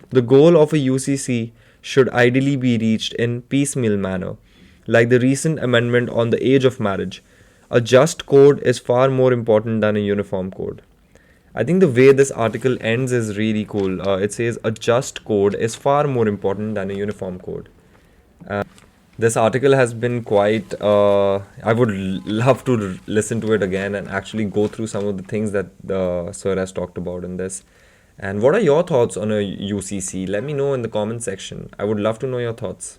The goal of a UCC should ideally be reached in piecemeal manner, like the recent amendment on the age of marriage. A just code is far more important than a uniform code. I think the way this article ends is really cool. It says a just code is far more important than a uniform code. This article has been quite. I would love to listen to it again and actually go through some of the things that the sir has talked about in this. And what are your thoughts on a UCC? Let me know in the comment section. I would love to know your thoughts.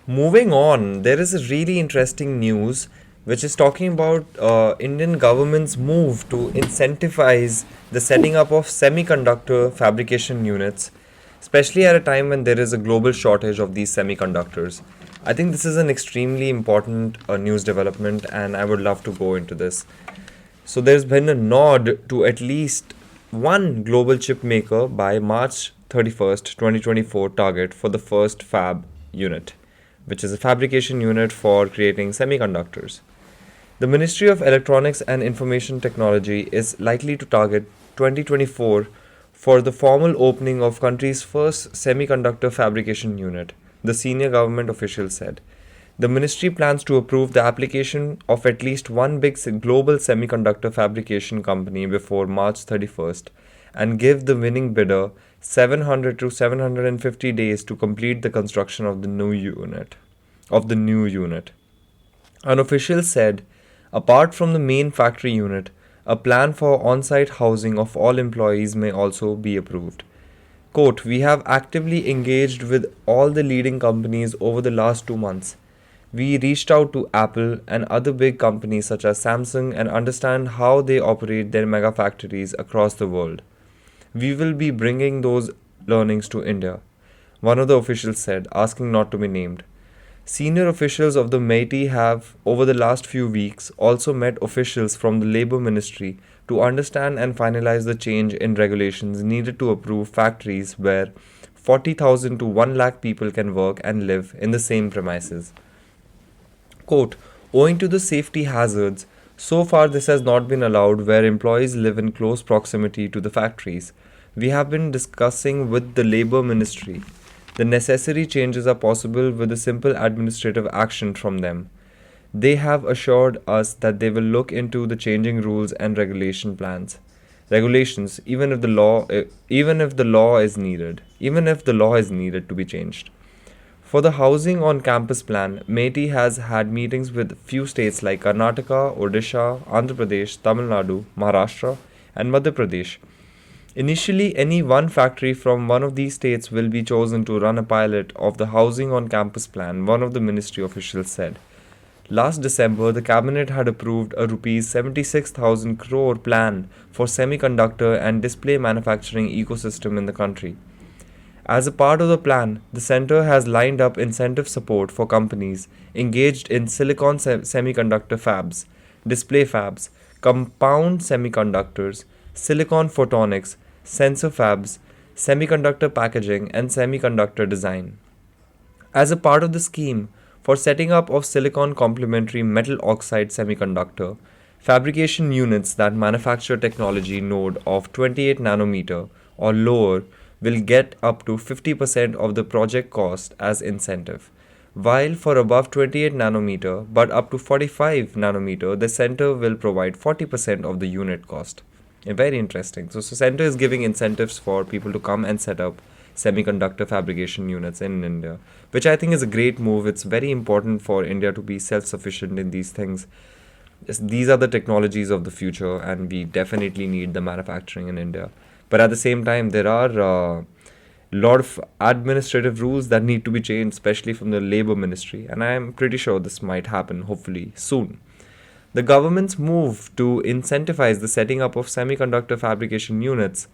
Moving on, there is a really interesting news which is talking about Indian government's move to incentivize the setting up of semiconductor fabrication units, especially at a time when there is a global shortage of these semiconductors. I think this is an extremely important news development, and I would love to go into this. So, there's been a nod to at least one global chip maker by March 31st, 2024 target for the first fab unit, which is a fabrication unit for creating semiconductors. The Ministry of Electronics and Information Technology is likely to target 2024 for the formal opening of country's first semiconductor fabrication unit, the senior government official said. The ministry plans to approve the application of at least one big global semiconductor fabrication company before March 31st and give the winning bidder 700 to 750 days to complete the construction of the new unit. An official said, apart from the main factory unit, a plan for on-site housing of all employees may also be approved. Quote, we have actively engaged with all the leading companies over the last 2 months. We reached out to Apple and other big companies such as Samsung and understand how they operate their mega factories across the world. We will be bringing those learnings to India, one of the officials said, asking not to be named. Senior officials of the MeitY have, over the last few weeks, also met officials from the Labour Ministry to understand and finalize the change in regulations needed to approve factories where 40,000 to 1 lakh people can work and live in the same premises. Quote, owing to the safety hazards, so far this has not been allowed where employees live in close proximity to the factories. We have been discussing with the Labour Ministry. The necessary changes are possible with a simple administrative action from them. They have assured us that they will look into the changing rules and regulations, even if the law is needed to be changed. For the housing on campus plan, MeitY has had meetings with few states like Karnataka, Odisha, Andhra Pradesh, Tamil Nadu, Maharashtra, and Madhya Pradesh. Initially, any one factory from one of these states will be chosen to run a pilot of the housing on campus plan, one of the ministry officials said. Last December, the cabinet had approved a Rs 76,000 crore plan for semiconductor and display manufacturing ecosystem in the country. As a part of the plan, the center has lined up incentive support for companies engaged in silicon semiconductor fabs, display fabs, compound semiconductors, silicon photonics, sensor fabs, semiconductor packaging, and semiconductor design. As a part of the scheme for setting up of silicon complementary metal oxide semiconductor fabrication units that manufacture technology node of 28 nanometer or lower will get up to 50% of the project cost as incentive, while for above 28 nanometer but up to 45 nanometer, the center will provide 40% of the unit cost. Very interesting. So center is giving incentives for people to come and set up semiconductor fabrication units in India, which I think is a great move. It's very important for India to be self-sufficient in these things. These are the technologies of the future, and we definitely need the manufacturing in India. But at the same time, there are a lot of administrative rules that need to be changed, especially from the Labour Ministry. And I'm pretty sure this might happen, hopefully, soon. The government's move to incentivize the setting up of semiconductor fabrication units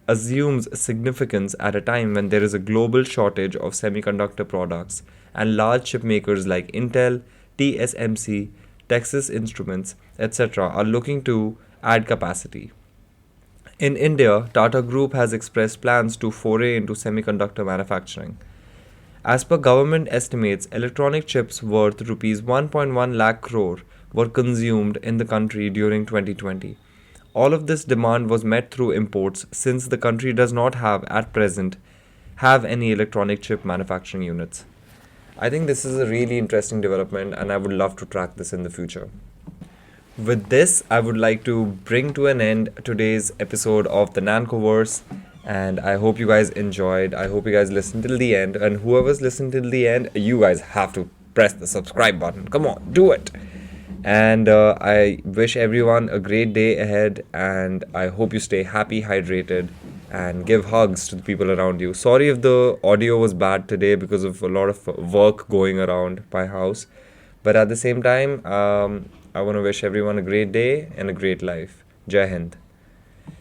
assumes significance at a time when there is a global shortage of semiconductor products and large chip makers like Intel, TSMC, Texas Instruments, etc. are looking to add capacity. In India, Tata Group has expressed plans to foray into semiconductor manufacturing. As per government estimates, electronic chips worth Rs 1.1 lakh crore were consumed in the country during 2020. All of this demand was met through imports since the country does not at present have any electronic chip manufacturing units. I think this is a really interesting development, and I would love to track this in the future. With this, I would like to bring to an end today's episode of the NancoVerse, and I hope you guys enjoyed. I hope you guys listened till the end, and whoever's listened till the end, you guys have to press the subscribe button. Come on, do it. And I wish everyone a great day ahead, and I hope you stay happy, hydrated, and give hugs to the people around you. Sorry if the audio was bad today because of a lot of work going around my house. But at the same time, I want to wish everyone a great day and a great life. Jai Hind.